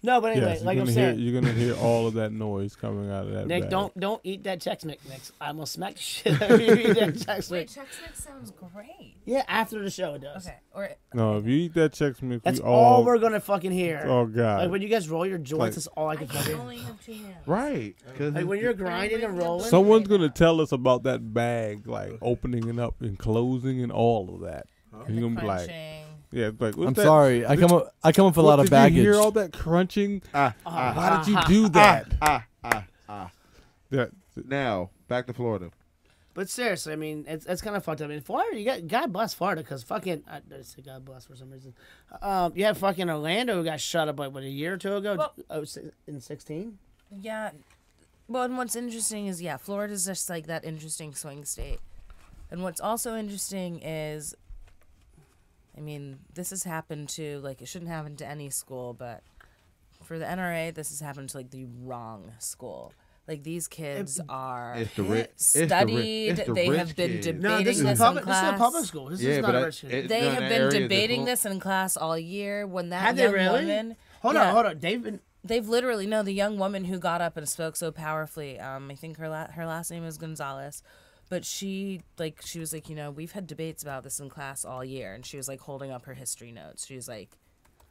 No, but anyway, Yes, like I'm saying, you're gonna hear all of that noise coming out of that. Nick, bag. don't eat that Chex Mix. I'm gonna smack the shit out of you. Eat that Chex Wait, Mix. Chex Mix sounds great. Yeah, after the show it does. Okay. Or No, if you eat that Chex Mix, That's we all we're gonna fucking hear. Oh God! Like when you guys roll your joints, Like- that's all I I can can fucking. only have 2 hands. Right. Like when you're grinding and rolling. Someone's gonna tell us about that bag, like opening it up and closing and all of that. And And you're the gonna be like, crunching. yeah, like what's I'm that? sorry. I come up with a lot What, of did baggage. you hear all that crunching? Why did you do that? That- Now, back to Florida. But seriously, I mean, it's kind of fucked up. In Florida, you got God bless Florida because fucking I say God bless for some reason. You have fucking Orlando who got shut up like what, a year or two ago. Well- In 16. Yeah. Well, and what's interesting is, yeah, Florida's just like that interesting swing state. And what's also interesting is, I mean, this has happened to, like, it shouldn't happen to any school, but for the NRA, this has happened to, like, the wrong school. Like, these kids are It's the rich. studied. They have been kids. debating No, this is this public. in This is a class. public school. This Yeah, is but not a I- rich kid. it- They No, have in that been area, they're debating cool. this in class all year. When that Have they young really? woman, Hold yeah. on. They've literally the young woman who got up and spoke so powerfully. I think her last name is Gonzalez, but she was like, we've had debates about this in class all year, and she was like holding up her history notes. She was like,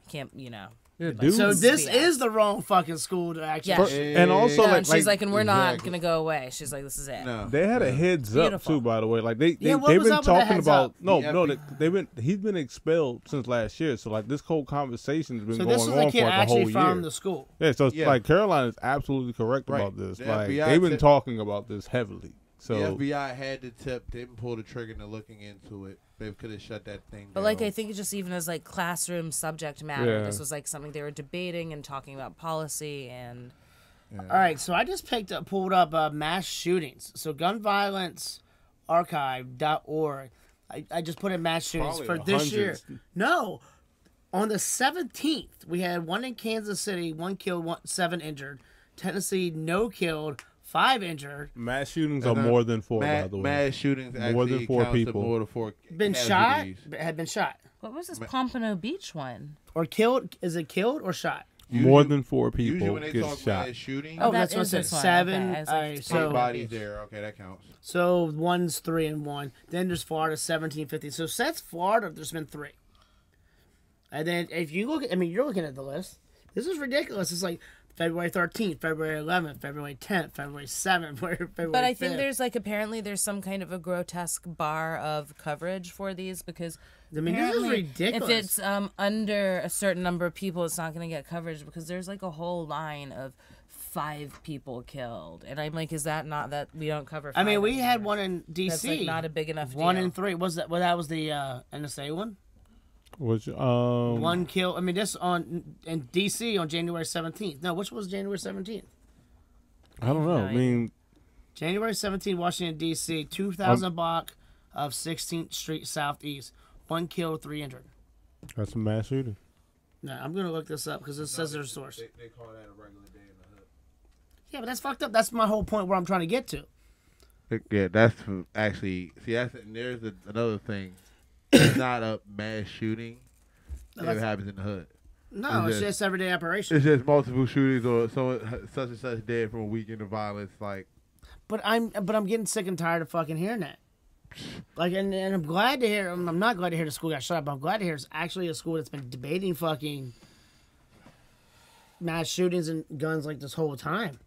I can't, yeah, like, dude. So this BS. is the wrong fucking school to actually. Yeah. and also Yeah, like, and she's like, and we're not exactly. gonna go away. She's like, this is it. No. they had a heads up Beautiful. too, by the way. Like they've what been was up with the talking heads about up? he's been expelled since last year. So like this whole conversation's been So going this is on a for kid like a actually whole from year. the school. Yeah, so it's Yeah. like Caroline is absolutely correct Right. about this. The Like FBI they've been said- talking about this heavily. So The FBI had the tip. They didn't pull the trigger into looking into it. They could have shut that thing But down. like, I think it just even as like classroom subject matter, Yeah. this was like something they were debating and talking about policy and. All right, so I just pulled up mass shootings. So gunviolencearchive.org. I just put in mass shootings Probably for the this year. hundreds. No. On the 17th, we had 1 in Kansas City, 1 killed, 7 injured. Tennessee, no killed, 5 injured. Mass shootings are more than 4, by the way. Mass shootings More than actually 4 counts to people. more than 4 Been shot? casualties. Had been shot. What was this Pompano Beach one? Or killed? Is it killed or shot? More than 4 Usually people when they get talk shot. mass shooting, Oh, that that's what I is said. this one. 7. Okay, I was like, all right, eight so bodies there. Okay, that counts. So one's 3 and 1. Then there's Florida 1750. So since Florida, there's been 3. And then if you look, I mean, you're looking at the list. This is ridiculous. It's like February 13th, February 11th, February 10th, February 7th, February 5th. But I think there's like apparently there's some kind of a grotesque bar of coverage for these because I mean, this is apparently ridiculous. If it's under a certain number of people, it's not going to get coverage because there's like a whole line of 5 people killed, and I'm like, is that not that we don't cover? 5 I mean, we anymore? had one in D.C. That's like not a big enough. 1 deal. in 3. Was that? Well, that was the NSA one. Which 1 kill. I mean, this on in D.C. on January 17th. No, which was January 17th? I don't know. I mean, January 17th, Washington D.C. 2,000 block of 16th Street Southeast. 1 killed, 3 injured. that's a mass shooting. No, I'm gonna look this up because it says there's a source. They call that a regular day in the hood. Yeah, but that's fucked up. That's my whole point where I'm trying to get to. Yeah, that's actually there's another thing. It's not a mass shooting. It happens in the hood. No, it's just everyday operation. It's just multiple shootings or someone such and such dead from a weekend of violence. Like, But I'm getting sick and tired of fucking hearing that. Like, and I'm glad to hear. I'm not glad to hear the school got shut up. But I'm glad to hear it's actually a school that's been debating fucking mass shootings and guns like this whole time.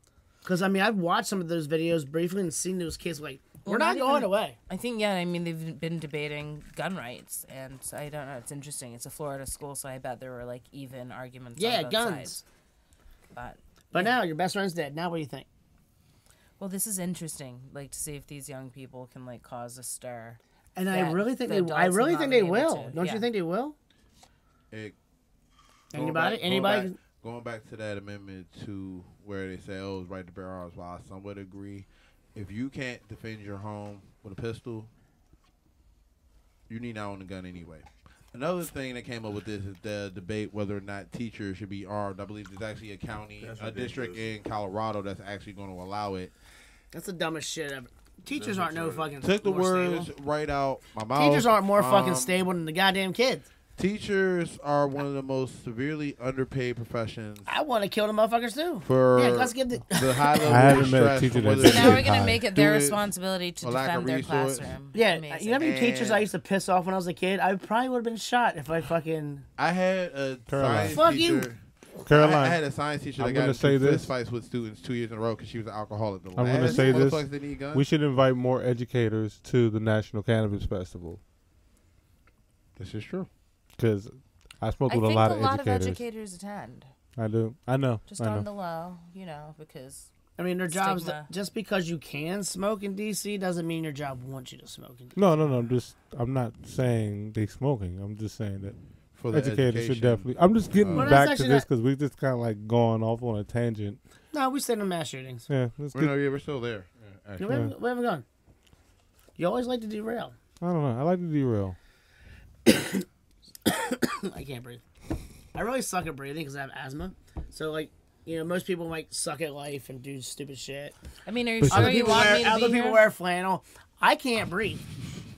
Because I mean, I've watched some of those videos briefly and seen those kids like, we're not going away. I think, yeah, I mean, they've been debating gun rights, and so I don't know. It's interesting. It's a Florida school, so I bet there were, like, even arguments on both guns. sides. But now your best friend's dead. Now what do you think? Well, this is interesting, like, to see if these young people can, like, cause a stir. And I that really think the they. I adults really have think not they been will. able to. Don't Yeah. you think they will? Anybody? Going back to that amendment to where they say, "Oh, it's right to bear arms," while some would agree, if you can't defend your home with a pistol, you need not own a gun anyway. Another thing that came up with this is the debate whether or not teachers should be armed. I believe there's actually a county, a district in Colorado that's actually going to allow it. That's the dumbest shit ever. Teachers aren't no fucking. Took the more words stable. right out my mouth. Teachers aren't more fucking stable than the goddamn kids. Teachers are one of the most severely underpaid professions. I want to kill the motherfuckers too. For Yeah, let's give the high level I haven't of met a stress. teacher from that whether did they- Now we're going to make it their Do it responsibility to for lack of defend their resource. classroom. Yeah, Amazing. you know how many teachers And- I used to piss off when I was a kid? I probably would have been shot if I fucking. I had a Caroline. science Fuck teacher. you. Caroline, I had a science teacher that I'm got gonna into say this. fist fights with students 2 years in a row because she was an alcoholic. The I'm gonna last say this. motherfuckers that need guns. we should invite more educators to the National Cannabis Festival This is true. because I spoke I with think a lot of of educators. educators attend, I do. I know. just I know. on the low, you know, because I mean, their jobs. Stigma. Just because you can smoke in DC doesn't mean your job wants you to smoke in DC. No. I'm not saying they smoking. I'm just saying that For the educators education. should definitely. I'm just getting Well, that's back to actually this not- because we just kind of like going off on a tangent. No, we stayed in mass shootings. Yeah, let's Well, get, no, yeah, we're still there. Yeah, actually. We haven't gone. You always like to derail. I don't know. I like to derail. I can't breathe. I really suck at breathing because I have asthma. So, like, you know, most people might suck at life and do stupid shit. I mean, are you But sure you want me to other be people here? wear flannel. I can't breathe.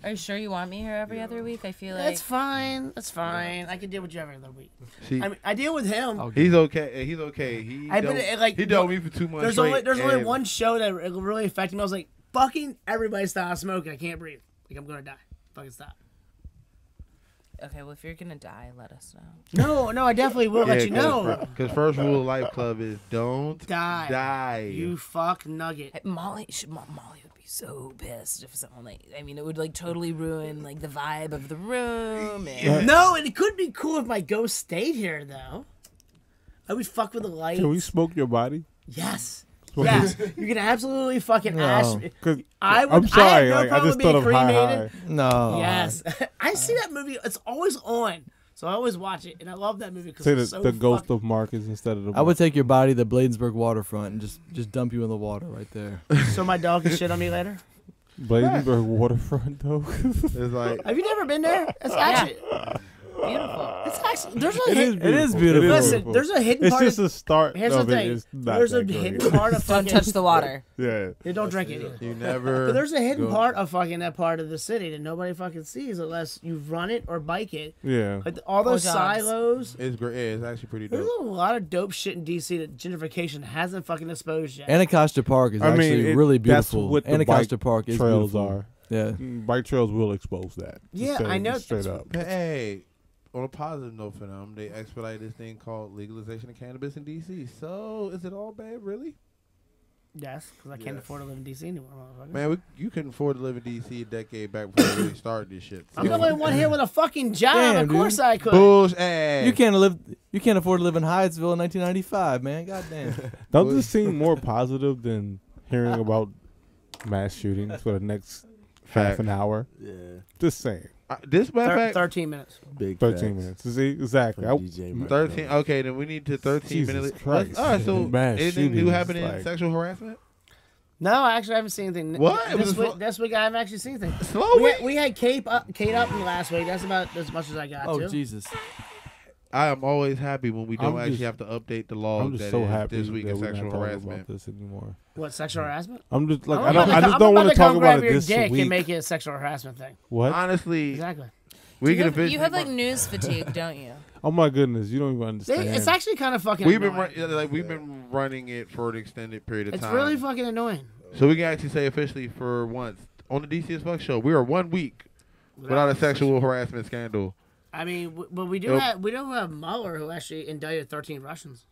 Are you sure you want me here every other week? I feel like That's fine. That's fine. I can deal with you every other week. See, I mean, I deal with him. he's okay. He's okay. He I've been, don't- like, he dealt with me for 2 months. There's only straight, one show that really affected me. I was like, fucking everybody stop smoking. I can't breathe. Like, I'm gonna die. Fucking stop. okay. Well, if you're gonna die, let us know. No, I definitely will let you know. Because first rule of Life Club is don't Die. die. You fuck nugget. Hey, Molly would be so pissed if someone like. I mean, it would like totally ruin like the vibe of the room. And, No, and it could be cool if my ghost stayed here, though. I would fuck with the lights. Can we smoke your body? Yes. Yes. You can absolutely fucking ash me. 'Cause I'm sorry. I have no Like, I problem just being thought of high. cremated. No. Yes. I see that movie. It's always on. So I always watch it. And I love that movie because Say it's the, so the ghost fucking- of Marcus instead of the. I would take your body to Bladensburg waterfront and just dump you in the water right there. So my dog can shit on me later? Bladenburg waterfront though. It's like Have you never been there? It's actually Beautiful. it's actually there's a It hidden. is beautiful. beautiful. Listen, there's a hidden It's part. just a start Here's the of it. thing. It's not There's a that great. hidden part of Don't fucking. touch the water. Yeah. Yeah, don't drink it. Either. you never. But there's a hidden go- part of fucking that part of the city that nobody fucking sees unless you run it or bike it. Yeah. Like all those Or jogs. silos. It's great. Yeah, it's actually pretty There's dope. a lot of dope shit in DC that gentrification hasn't fucking exposed yet. Anacostia Park is actually really that's beautiful. what the Anacostia bike Park is trails beautiful. are. Yeah. Bike trails will expose that. Yeah, Straight- I know. Straight up. But hey, on a positive note for them, they expedite this thing called legalization of cannabis in DC. So is it all bad, really? Yes, because I can't Yes. afford to live in DC anymore, motherfucker. Man, you couldn't afford to live in DC a decade back before they really started this shit. I'm the only one here with a fucking job. Damn, of course dude. I could. Bullshit. You can't afford to live in Hyattsville in 1995, man. Goddamn. Don't this seem more positive than hearing about mass shootings for the next half an hour? Yeah. Just saying. This matter of fact, 13 minutes. Big 13 facts. minutes. See, exactly. From I- DJ Mike, 13. man. Okay, then we need to 13 Jesus minutes. Christ. All right, so Mass anything new shootings, happening in like- sexual harassment? No, I actually haven't seen anything. What? It This was week, slow- this week I haven't actually seen anything. Slow week? We had Kate up last week. That's about as much as I got Oh to. Jesus. I am always happy when we don't I'm actually just- have to update the log I'm just that so is happy this week that in we're not sexual talking harassment. about this anymore. What, sexual harassment? I'm just like I'm I don't. about I to- just I'm don't about want to come talk about grab it your this dick week. and make it a sexual harassment thing. What? Honestly, Exactly. we You can have, officially. you have like news fatigue, don't you? Oh my goodness, you don't even understand. It's actually kind of fucking we've been annoying. we've been running it for an extended period of It's time. really fucking annoying. So we can actually say officially for once on the DC as Fuck show, we are 1 week without a sexual harassment scandal. I mean, but we do Nope. have Mueller who actually indicted 13 Russians.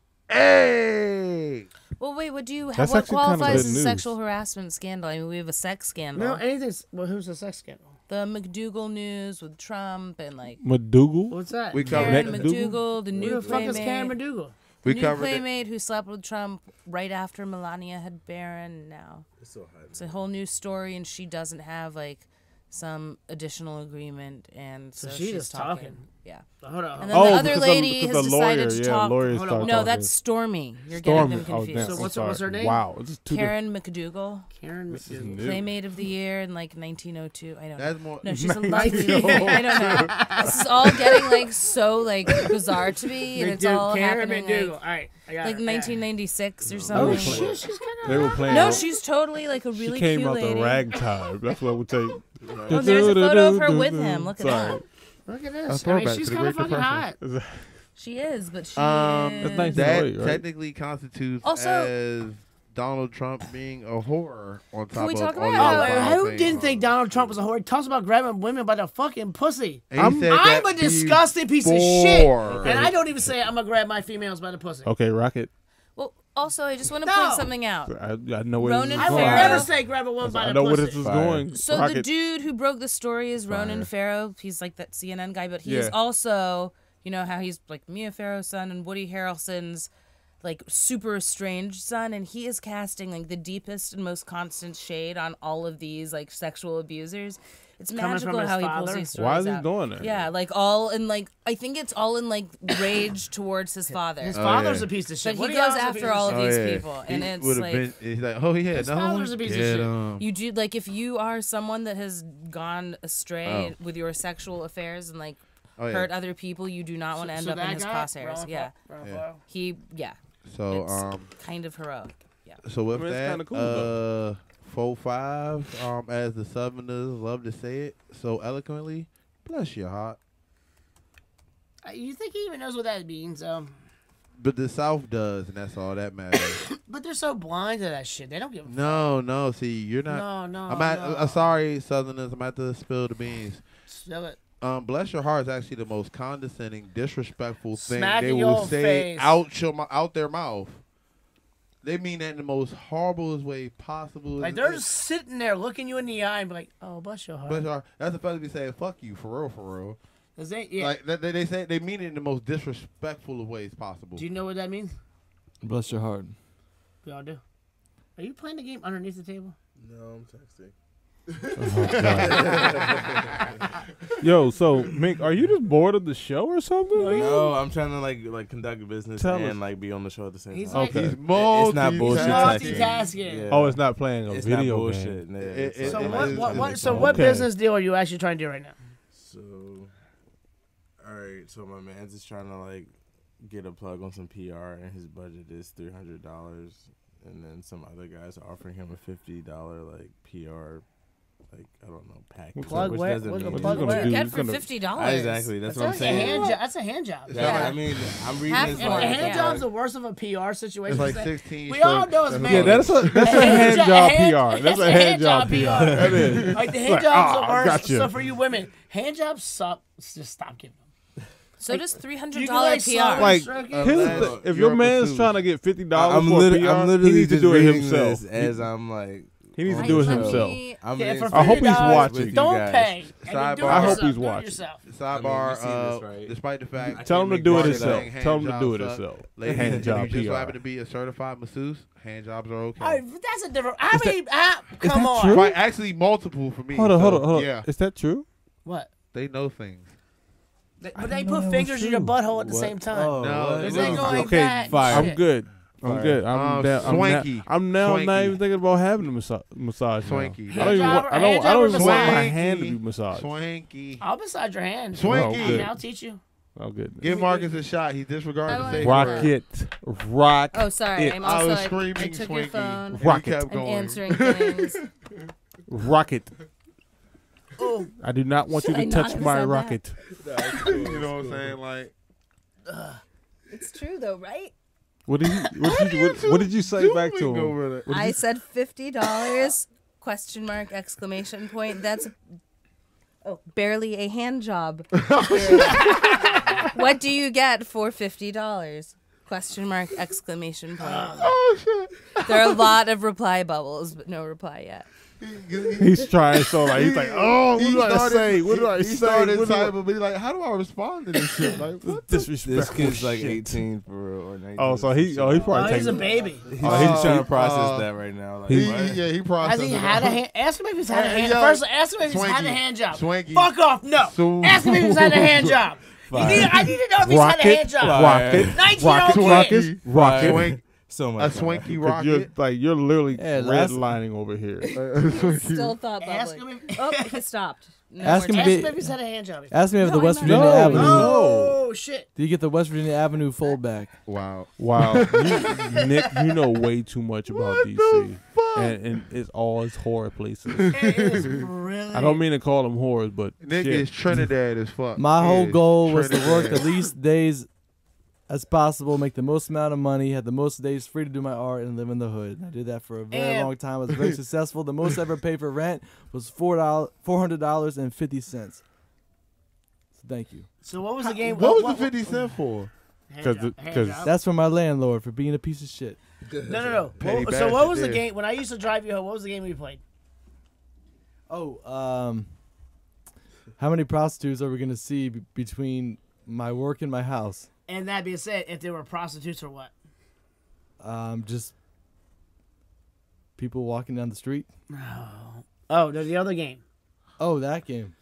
Hey, Well, wait. What do you? That's What actually kinda qualifies good as a news. sexual harassment scandal? I mean, we have a sex scandal. No, anything's. Well, who's the sex scandal? The McDougal news with Trump and like McDougal. What's that? we covered Karen Mac- McDougal, the Who new the fuck is Karen playmate, McDougal? we new covered it. playmate who slept with Trump right after Melania had Barron. Now It's so high. it's a whole new story, and she doesn't have like some additional agreement, and So so she's she's just talking. Yeah. Hold on. And hold then on. the Oh, other because lady the has decided lawyer, to yeah, talk. lawyers Hold start on. No, talking. that's Stormy. You're Stormy. getting them Oh, confused. damn, So I'm what's her sorry. name? Wow, it's just two Karen McDougal, Karen McDougal. new. Playmate of the Year in like 1902. I don't know. That's more. No, she's a 1902. lesbian. I don't know. This is all getting like so like bizarre to me, and it's all Karen happening McDougal. like, All right, I got like it. 1996 or Oh something. shit, she's kind of. They were playing. No, she's totally like a She really came cute out lady. the ragtime. That's what I would take. Oh, there's a photo of her with him. Look at Sorry. that. Look at A this. I mean, throwback she's to the kind of Great fucking hot. Depression. She is, but she That's is. nice. That Right, right. technically constitutes Also- as Donald Trump being a whore on top we of talk all the about other how- foul Who things. didn't think Donald Trump was a whore? He talks about grabbing women by the fucking pussy. And he said I'm that a disgusting piece of shit, before. and I don't even say I'm gonna grab my females by the pussy. Okay, Rocket. Well, also, I just want to No. point something out. I know where Ronan this is I will going. Farrow. never say grab a woman by I the know where pussy. this is Fire. going. So the Rocket. dude who broke the story is Ronan Fire. Farrow. He's like that CNN guy, but he's Yeah. also, you know, how he's like Mia Farrow's son and Woody Harrelson's like super estranged son, and he is casting like the deepest and most constant shade on all of these like sexual abusers. It's Coming magical from his how he father? pulls these stories Why is he out. doing that? Yeah, like all in like I think it's all in like rage towards his father. His Oh, father's yeah. a piece of But shit. he Woody goes Allen's a piece after all of Oh, these yeah. people, and He it's would've like been, he's like, oh, he had His another father's one? a piece of Get shit. him. you do like if you are someone that has gone astray Oh. with your sexual affairs and like Oh, yeah. hurt other people, you do not want to end So up in that his guy, crosshairs. Ron Yeah, Ron Yeah. Farrow. So, it's kind of heroic. Yeah. So with I mean, it's that, kinda cool, though. 4-5, as the Southerners love to say it so eloquently, bless your heart. You think he even knows what that means? But the South does, and that's all that matters. But they're so blind to that shit. They don't give a no, see, you're not. No, I'm sorry, Southerners, I'm about to spill the beans. Spill it. Bless your heart is actually the most condescending, disrespectful thing Smack they in will your say face. out their mouth. They mean that in the most horriblest way possible. Like they're just sitting there looking you in the eye and be like, "Oh, bless your heart." Bless your heart. That's the fellas be saying, "Fuck you," for real. 'Cause yeah. Like they say, they mean it in the most disrespectful of ways possible. Do you know what that means? Bless your heart. We all do. Are you playing the game underneath the table? No, I'm texting. Yo, so Mink, are you just bored of the show or something? No, I'm trying to like conduct a business Tell and us. like be on the show at the same He's time. like, Okay. He's It's not bullshit. multitasking. Yeah. Oh, it's not playing a It's video not bullshit. game. Yeah, It- it's So like- it- what Okay. business deal are you actually trying to do right now? So, all right. So my man's just trying to like get a plug on some PR, and his budget is $300, and then some other guys are offering him a $50 like PR, like I don't know, package. Plug which where? doesn't What- mean what- What gonna do do? you get He's for gonna- $50? Exactly. That's what I'm That's like a saying. hand job. That's a hand job. Yeah, I mean, I'm reading Half his more, And a like, hand yeah. job's the worst of a PR situation. It's like That- 16. We all strokes. know it's That's man. Yeah, about that's it. a hand job hand- PR. That's a hand job PR. That is. Like the hand Like, jobs are worse. gotcha. So for you women, hand jobs suck. Just stop giving them. So does $300 You can, like, PR. slowly Like, stroke here's it. the Unless thing. If you're your a man's masseuse. trying to get $50 I'm for a literally, PR, I'm he literally needs to just do it reading himself. this as I'm like, He needs to on do it the show. himself. I'm Yeah, in for I hope he's $50, watching. with you Don't guys. pay. And then do it Sidebar. yourself. I hope he's Do it watching. yourself. Sidebar. see this, right? Despite the fact, Tell him to make do it money himself. saying Tell him to do it hand jobs himself. suck. Ladies, Hand if job you just so PR. happen to be a certified masseuse, hand jobs are okay. All right, that's a different. I mean, come that on. true? Right, actually, multiple for me. Hold on, so, hold on. Yeah, Is that true? What? they know things. But they didn't know put that was fingers in your true. butthole at the What? same time. Oh, No, what? they This ain't know. going Okay, back. fire. I'm Shit. good. I'm good. I'm down. swanky. I'm now not Swanky. even thinking about having a massage. now. Swanky. I don't even want. I Hand don't. I job don't or even want my massage? hand to be massaged. Swanky. I'll massage your hand. Swanky. Oh, good. I'll teach you. Oh, good. Give Marcus a shot. He I disregarded the wanna safe hear Rock word. it. Rock. Oh, sorry. it. I'm I also. was I screaming took your Swanky. phone. and Rock he it. kept I'm going. answering things. Rock it. Oh, I do not want you Should I to not touch have my said that? rocket. You know what I'm saying? Like, It's true though, right? What did you? What did you say back to him? over there. I said $50? Question mark! Exclamation point. That's barely a hand job. What do you get for $50? Question mark! Exclamation point. Oh shit! There are a lot of reply bubbles, but no reply yet. He's trying so like he's like, oh, what He do I started- say? What do I He say? started What do I- typing, but he's like, how do I respond to this shit? Like, what? This Disrespectful kid's like shit. 18 for real, or 19. Oh, so he oh, probably he's a taking. baby. He's Oh, trying to he- process that right now. Like, he- what? Yeah, he Has processed he it had a all. hand? Ask him if he's had a Hey, hand. yo, First, ask him if he's had a Swanky, hand job. Swanky. Fuck off. No. So- Ask him if he's had a hand job. I need to know if he's had a hand job. rocket, 19-year-old rocket, kid. rocket. Swank, So a much. swanky 'Cause You're rocket. like you're literally Yeah, last- redlining over here. Still thought Ask bubbling. him if, Oh, he stopped. No Ask more him ask if him it- if he's had a hand job. Ask me if the No, West I'm Virginia not. Avenue. Oh, shit. Do you get the West Virginia Avenue foldback? Wow. Wow, Nick, you know way too much about DC, and it's all his horror places. It is really. I don't mean to call them horrors, but Nick shit. is Trinidad as fuck. My He whole is goal was to work Trinidad. the least days as possible, make the most amount of money, have the most days free to do my art, and live in the hood. I did that for a very And- long time. I was very successful. The most I ever paid for rent was $400.50. So thank you. So what was the game? What was the 50 cent for? Hand 'Cause job, it- hand 'cause job. That's for my landlord for being a piece of shit. No. Petty So what was the bastard game? When I used to drive you home, what was the game we played? Oh, how many prostitutes are we gonna see between my work and my house? And that being said, if they were prostitutes or what? Just people walking down the street. Oh, the other game. Oh, that game.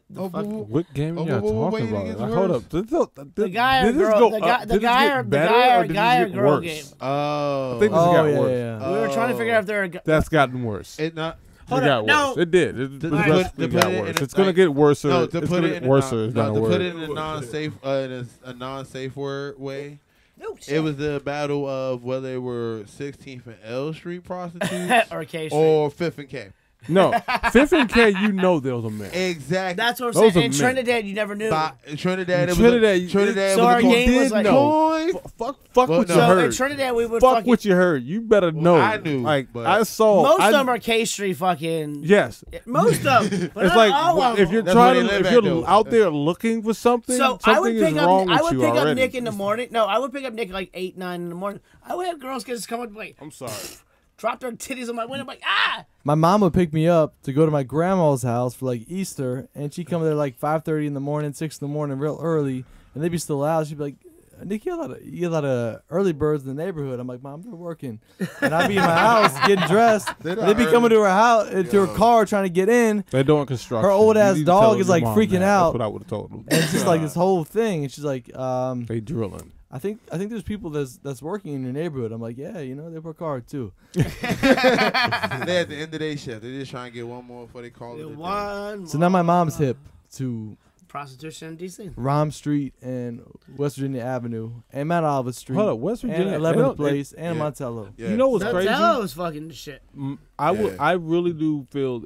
What game are y'all what talking game about? gets Like, hold worse? up. Did The guy or did this girl? go The up? guy, Did the this guy get or the better, guy or or did this guy or get girl worse? game. Oh. I think this Oh, got yeah, worse. yeah. We were trying to figure out if they're. That's gotten worse. It not. Hold it up, got no. worse. It did. It To progressively put it got in worse. a- It's gonna like- get worse. No, It's to gonna put it get in worse. a, It's no, not to a put word. it in a non-safe, a non-safe word way. No, It was the battle of whether they were 16th and L Street prostitutes or K Street. or 5th and K. No, Fifth and K, you know there was a man. Exactly. That's what I'm Those saying. are In men. Trinidad, you never knew. Trinidad. It Trinidad, was Trinidad. so was our a game coin. was like- Coin. Fuck Well, what no. you So in heard. Trinidad, we would Fuck fucking. what you heard. You better know. I knew, Like but- I saw. Most I, of them are K Street fucking. Yes. Most of them. But It's not like all of if them. you're That's where trying they to, live if at, you're though. out there looking for something, So something I would pick is up. wrong I with would you pick up already. Nick in the morning. No, I would pick up Nick like 8, 9 in the morning. I would have girls just come up and like I'm sorry. drop their titties on my window. I'm like, ah. My mom would pick me up to go to my grandma's house for like Easter, and she'd come there like 5:30 in the morning, 6 in the morning, real early, and they'd be still out. She'd be like, Nick, you get a lot of early birds in the neighborhood. I'm like, Mom, they're working. And I be in my house getting dressed. They be coming to her house, to her car, trying to get in. They're doing construction. Her old ass You need to dog tell is your like mom freaking that. out. That's what I would have told them. And it's just like this whole thing. And she's like, They drilling. I think there's people that's working in your neighborhood. I'm like, yeah, they work hard too. They at the end of their shift. They're just trying to get one more before they call it a day. One. So now my mom's hip to Prostitution in D.C. Rom Street and West Virginia Avenue and Mount Olive Street. Hold up, West Virginia, and they 11th don't- Place and yeah. Montello. Yeah. You know what's crazy? That was fucking the shit. I really do feel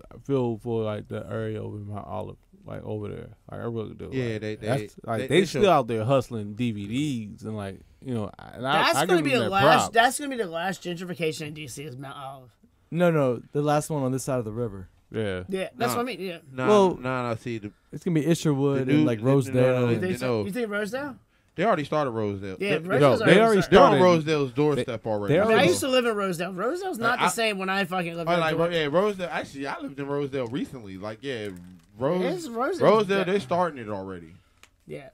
for like the area over in Mount Olive, like over there. Like I really do. Yeah, Like, they they show- still out there hustling DVDs and like and That's I gonna give be them the that last. props. That's gonna be the last gentrification in D.C. is Mount Olive. No, the last one on this side of the river. Yeah. Yeah, that's No. what I mean. Yeah. No. See, It's gonna be Isherwood The new- and like no, Rosedale. no, You no, think, no. you think Rosedale? they already started Rosedale. Yeah, They- Rosedale's they already They're on started. Rosedale's doorstep already. they I mean, I already- used to live in Rosedale. Rosedale's not the I- same when I fucking lived Oh, in like Georgia. yeah, Rosedale. Actually, I lived in Rosedale recently. Like yeah, It's Rosedale. They're starting it already. Yeah.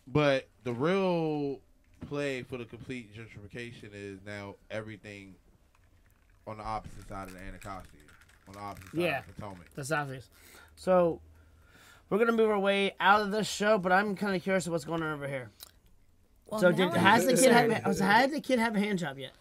But the real play for the complete gentrification is now everything on the opposite side of the Anacostia, on the opposite side Yeah. of Potomac. That's obvious. So we're gonna move our way out of this show, but I'm kind of curious of what's going on over here. Well, So now I'm has the kid concerned. had the kid have a hand job yet?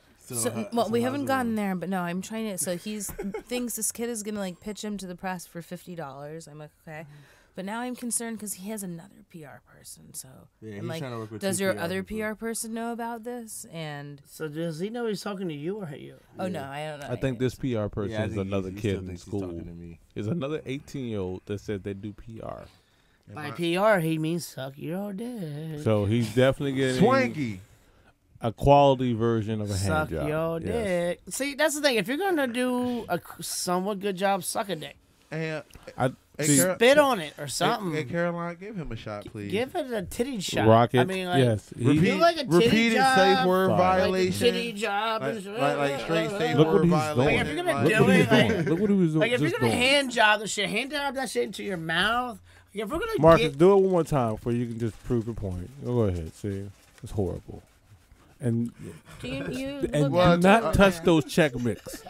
Well, we haven't gotten there, but no, I'm trying to. So he's thinks this kid is gonna like pitch him to the press for $50. I'm like, okay, but now I'm concerned because he has another PR person. So Yeah, I'm he's like, trying to work with does two your PR other people. PR person know about this? And So does he know he's talking to you or you? oh no, I don't know. I think this PR person Yeah, I is think another he kid still in thinks he's school. talking to me. Is another 18-year-old that says they do PR. By PR, he means suck your dick. So he's definitely getting Swanky. a quality version of a hand Suck job. your Yes. dick. See, that's the thing. If you're gonna do a somewhat good job, suck a dick. And I Hey, see, Carol- Spit on it or something. Hey, Caroline, give him a shot, please. Give it a titty shot. Rocket. I mean, like, yes. he- Repeat, do like a titty repeated job, safe word Fine. like a violation. titty job. Like- and like straight safe Look what word he's violation. doing. Like, if you're gonna Like- Look do what he's it, like- doing. Look what he was Like if you're just gonna doing. hand job the shit, hand job that shit into your mouth. Like, if we're gonna Marcus, get, do it one more time before you can just prove your point. Go ahead. See, it's horrible. And Do you and look do at not the- touch those check mix.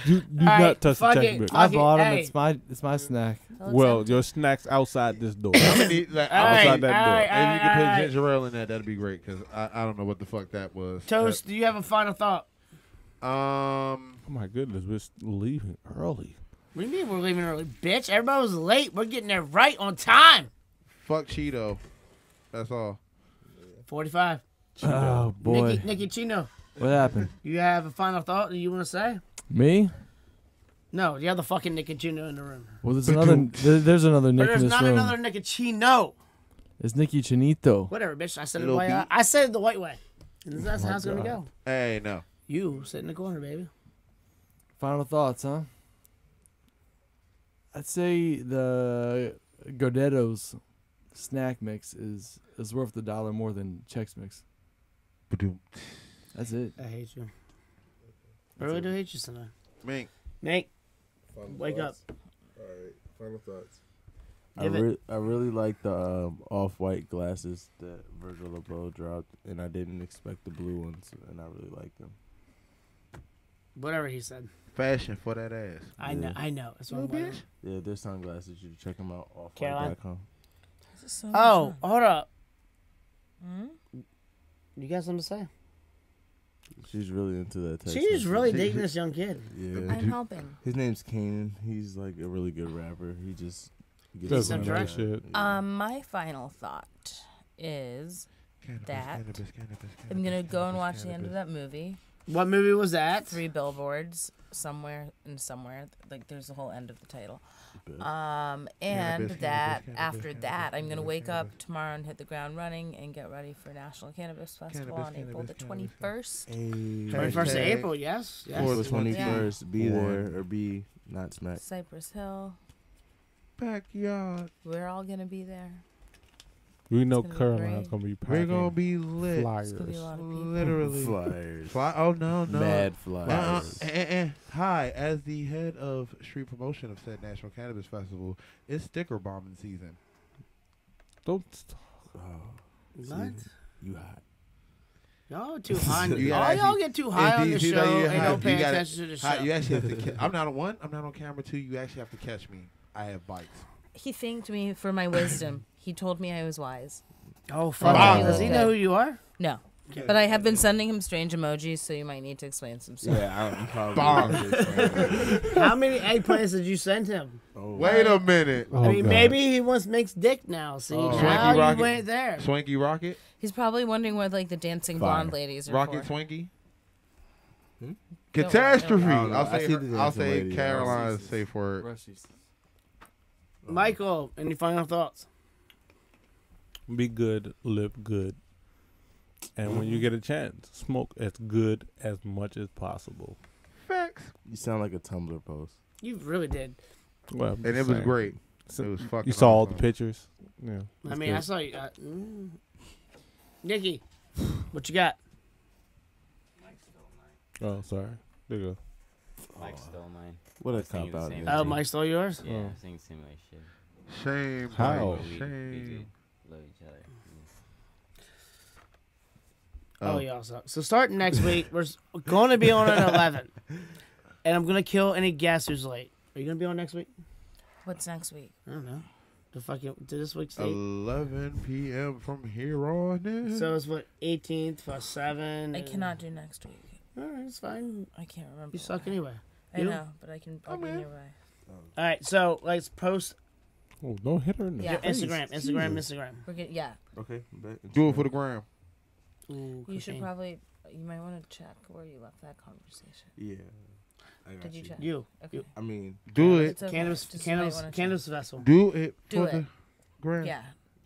Do right, not touch the fuck check it. mix. Fuck I it, bought him. hey. It's my snack. Looks Well, empty. your snacks outside this door. I'm gonna need, like, All right, outside that all door. right, If you could all put right. ginger ale in that, that'd be great. Cause I don't know what the fuck that was. Toast, do you have a final thought? Oh my goodness, we're leaving early. What do you mean we're leaving early, bitch? Everybody was late. We're getting there right on time. fuck Cheeto. That's all. 45. Oh boy, Nikki Chino, what happened? you have a final thought that you want to say? Me? No, you have the fucking Nikki Chino in the room. Well, there's another But Nick in there's this not room. another Nikki Chino. It's Nicky Chinito. Whatever, bitch. I said it the Little way beat. I said it the white way. And that's how it's gonna go. Hey, no. You sit in the corner, baby. Final thoughts, huh? I'd say the Gordetto's snack mix is worth $1 more than Chex Mix. Ba-doom. That's it. I hate you. I really do hate you tonight. Mink. Nate, wake up. All right, final thoughts. Give it. I really like the off-white glasses that Virgil Abloh dropped, and I didn't expect the blue ones, and I really like them. Whatever he said. Fashion for that ass. I know. I know. That's what I'm Little going bitch. Yeah, they're sunglasses. You should check them out. Caroline? Offwhite.com. This is so Oh, much fun. hold up. Hmm? You got something to say? She's really into that. Text She's message. really digging this young kid. Yeah. I'm helping. His name's Kanan. He's like a really good rapper. He just gets Does some into drag that. shit. Yeah. My final thought is Cannabis, That. cannabis, I'm gonna cannabis, go and cannabis, watch the end of cannabis. that movie. What movie was that? 3 billboards somewhere. Like there's the whole end of the title. Good. And Cannabis, that cannabis, after cannabis, that, I'm gonna cannabis, wake cannabis. up tomorrow and hit the ground running and get ready for National Cannabis Festival Cannabis, on April the cannabis, 21st. Hey. 21st of Hashtag April, yes. for Yes. For the the 21st, be One. there or be not smacked. Cypress Hill. Backyard. We're all gonna be there. We know gonna be Caroline's great. gonna be We're packing gonna be lit. flyers. It's gonna be a lot of people. Literally. Flyers. Fly. Oh no, no. Mad flyers. Hi, as the head of street promotion of said National Cannabis Festival, it's sticker bombing season. Don't. Oh. What? You hot. Y'all too high. You All gotta y'all actually- get too high if on the you show know you're and hot, don't pay you gotta- attention to the hot, show. you actually have to. I'm not on one. I'm not on camera. Two. You actually have to catch me. I have bites. He thanked me for my wisdom. He told me I was wise. Oh, fuck. Wow. Does he know who you are? No. But I have been sending him strange emojis, so you might need to explain some stuff. Yeah, I'm probably. Bomb. How many eggplants did you send him? Wait a minute. Oh, I mean, God. maybe he wants Mink's dick now. See, Oh. now Swanky you Rocket. went there. Swanky Rocket. He's probably wondering what like the dancing Fire. blonde ladies are Rocket for. Swanky. Hmm? Catastrophe. I don't know. I'll I say. see the I'll dancing say lady. Caroline's safe word. Rushies. Michael, any final thoughts? Be good, live good. And when you get a chance, smoke as good as much as possible. Facts. You sound like a Tumblr post. You really did. Well, And it was great. So It was fucking. you saw all the awesome. pictures. Yeah. I it's mean, I good. saw you. Nikki, what you got? Oh, sorry. There you go. Mike stole mine. What a I was thinking cop the out. same man. Oh, thing. Mike stole yours? Yeah, Oh. I was thinking similar shit. Shame. How? Mike, We Shame. do love each other. Oh, y'all suck. So starting next week, we're going to be on at 11. And I'm going to kill any guest who's late. Are you going to be on next week? What's next week? I don't know. The fucking, to this week's date. 11 p.m. from here on in. So it's what, 18th plus 7? I cannot do next week. All right, it's fine. I can't remember. You suck why. anyway. I You? know, but I can. I'll be nearby. All right, so let's post Oh, don't hit her in the Yeah. face. Instagram. We're gonna, yeah. Okay. bet. Do it for the gram. Ooh, You should cocaine. probably. You might want to check where you left that conversation. Yeah. I got Did you check? You. Okay. I mean, Do it. It's okay. Cannabis, Just you might cannabis, wanna check. cannabis vessel. Do it Do for it. the gram. Yeah.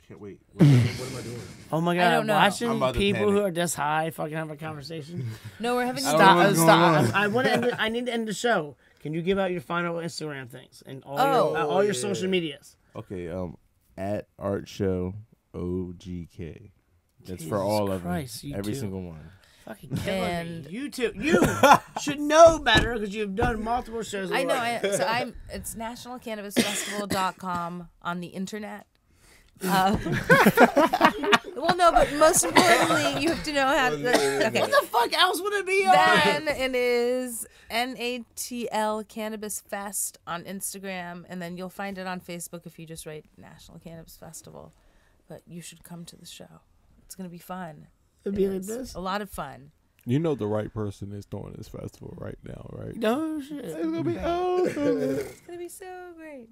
can't wait. What am I doing? Oh my I god, don't know. I'm watching about to people who panic. are this high fucking have a conversation. No, we're having. I don't know what's going on. I want to. I need to end the show. Can you give out your final Instagram things and all Oh. all your social medias? Okay. At Art Show OGK. That's for Jesus all of Christ, them. you Every too. single one. Fucking killing And- me. You too. You should know better because you've done multiple shows. I know. already. It's nationalcannabisfestival.com on the internet. Well, no, but most importantly, you have to know how. Okay. What the fuck else would it be on? Then it is NATL Cannabis Fest on Instagram, and then you'll find it on Facebook if you just write National Cannabis Festival. But you should come to the show. It's gonna be fun. It'd be like It's this. a lot of fun. You know the right person is throwing this festival right now, right? No shit. It's gonna be awesome. It's gonna be so great.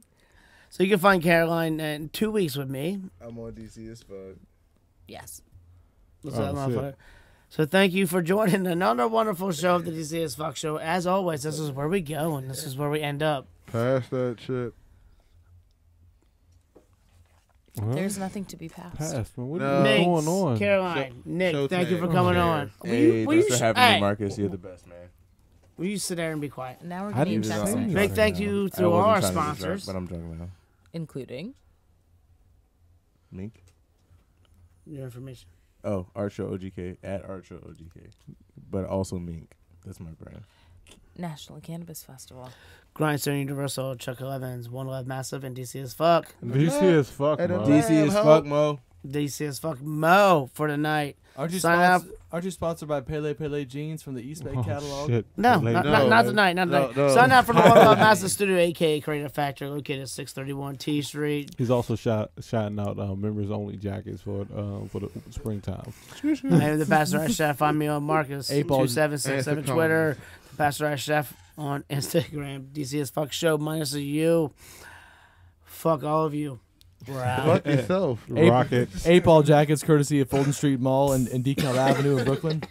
So you can find Caroline in 2 weeks with me. I'm on DC as fuck. Yes. What's Oh, up, shit. motherfucker? So thank you for joining another wonderful show of the DC as Fuck Show. As always, this is where we go and this is where we end up. Pass that shit. Huh? There's nothing to be passed. Past, man. What No. is Minx, going on? Caroline, Nick, Showtime. thank you for coming Share. on. Hey, will you thanks for having hey, me, Marcus. You're the best, man. will you sit there and be quiet? Now we're How getting do you text say messages, that? Big thank you to I wasn't our trying to be drunk, sponsors. but I'm drunk now. including. Mink. Your information. Oh, Art Show OGK at Art Show OGK, but also Mink. That's my brand. National Cannabis Festival. Grindstone Universal, Chuck Evans, One Love Massive, and DC as Fuck. DC is fuck, At a man. DC DC is ho. fuck, Mo. DC as Fuck Mo for tonight. Aren't you, Sign aren't you sponsored by Pele Pele Jeans from the East Bay Oh, catalog? shit. No, Late not, night. not, not tonight. Not No, tonight. no. Sign up for the One Love Massive Studio, aka Creative Factory, located at 631 T Street. He's also shouting out members only jackets for the springtime. I am the Pasteurized Chef. Find me on Marcus 2767 and Twitter. The Pasteurized Chef on Instagram. DC as Fuck Show minus a U. Fuck all of you. We're out. Fuck yourself. Rocket. 8 Ball jackets courtesy of Fulton Street Mall and DeKalb Avenue in Brooklyn.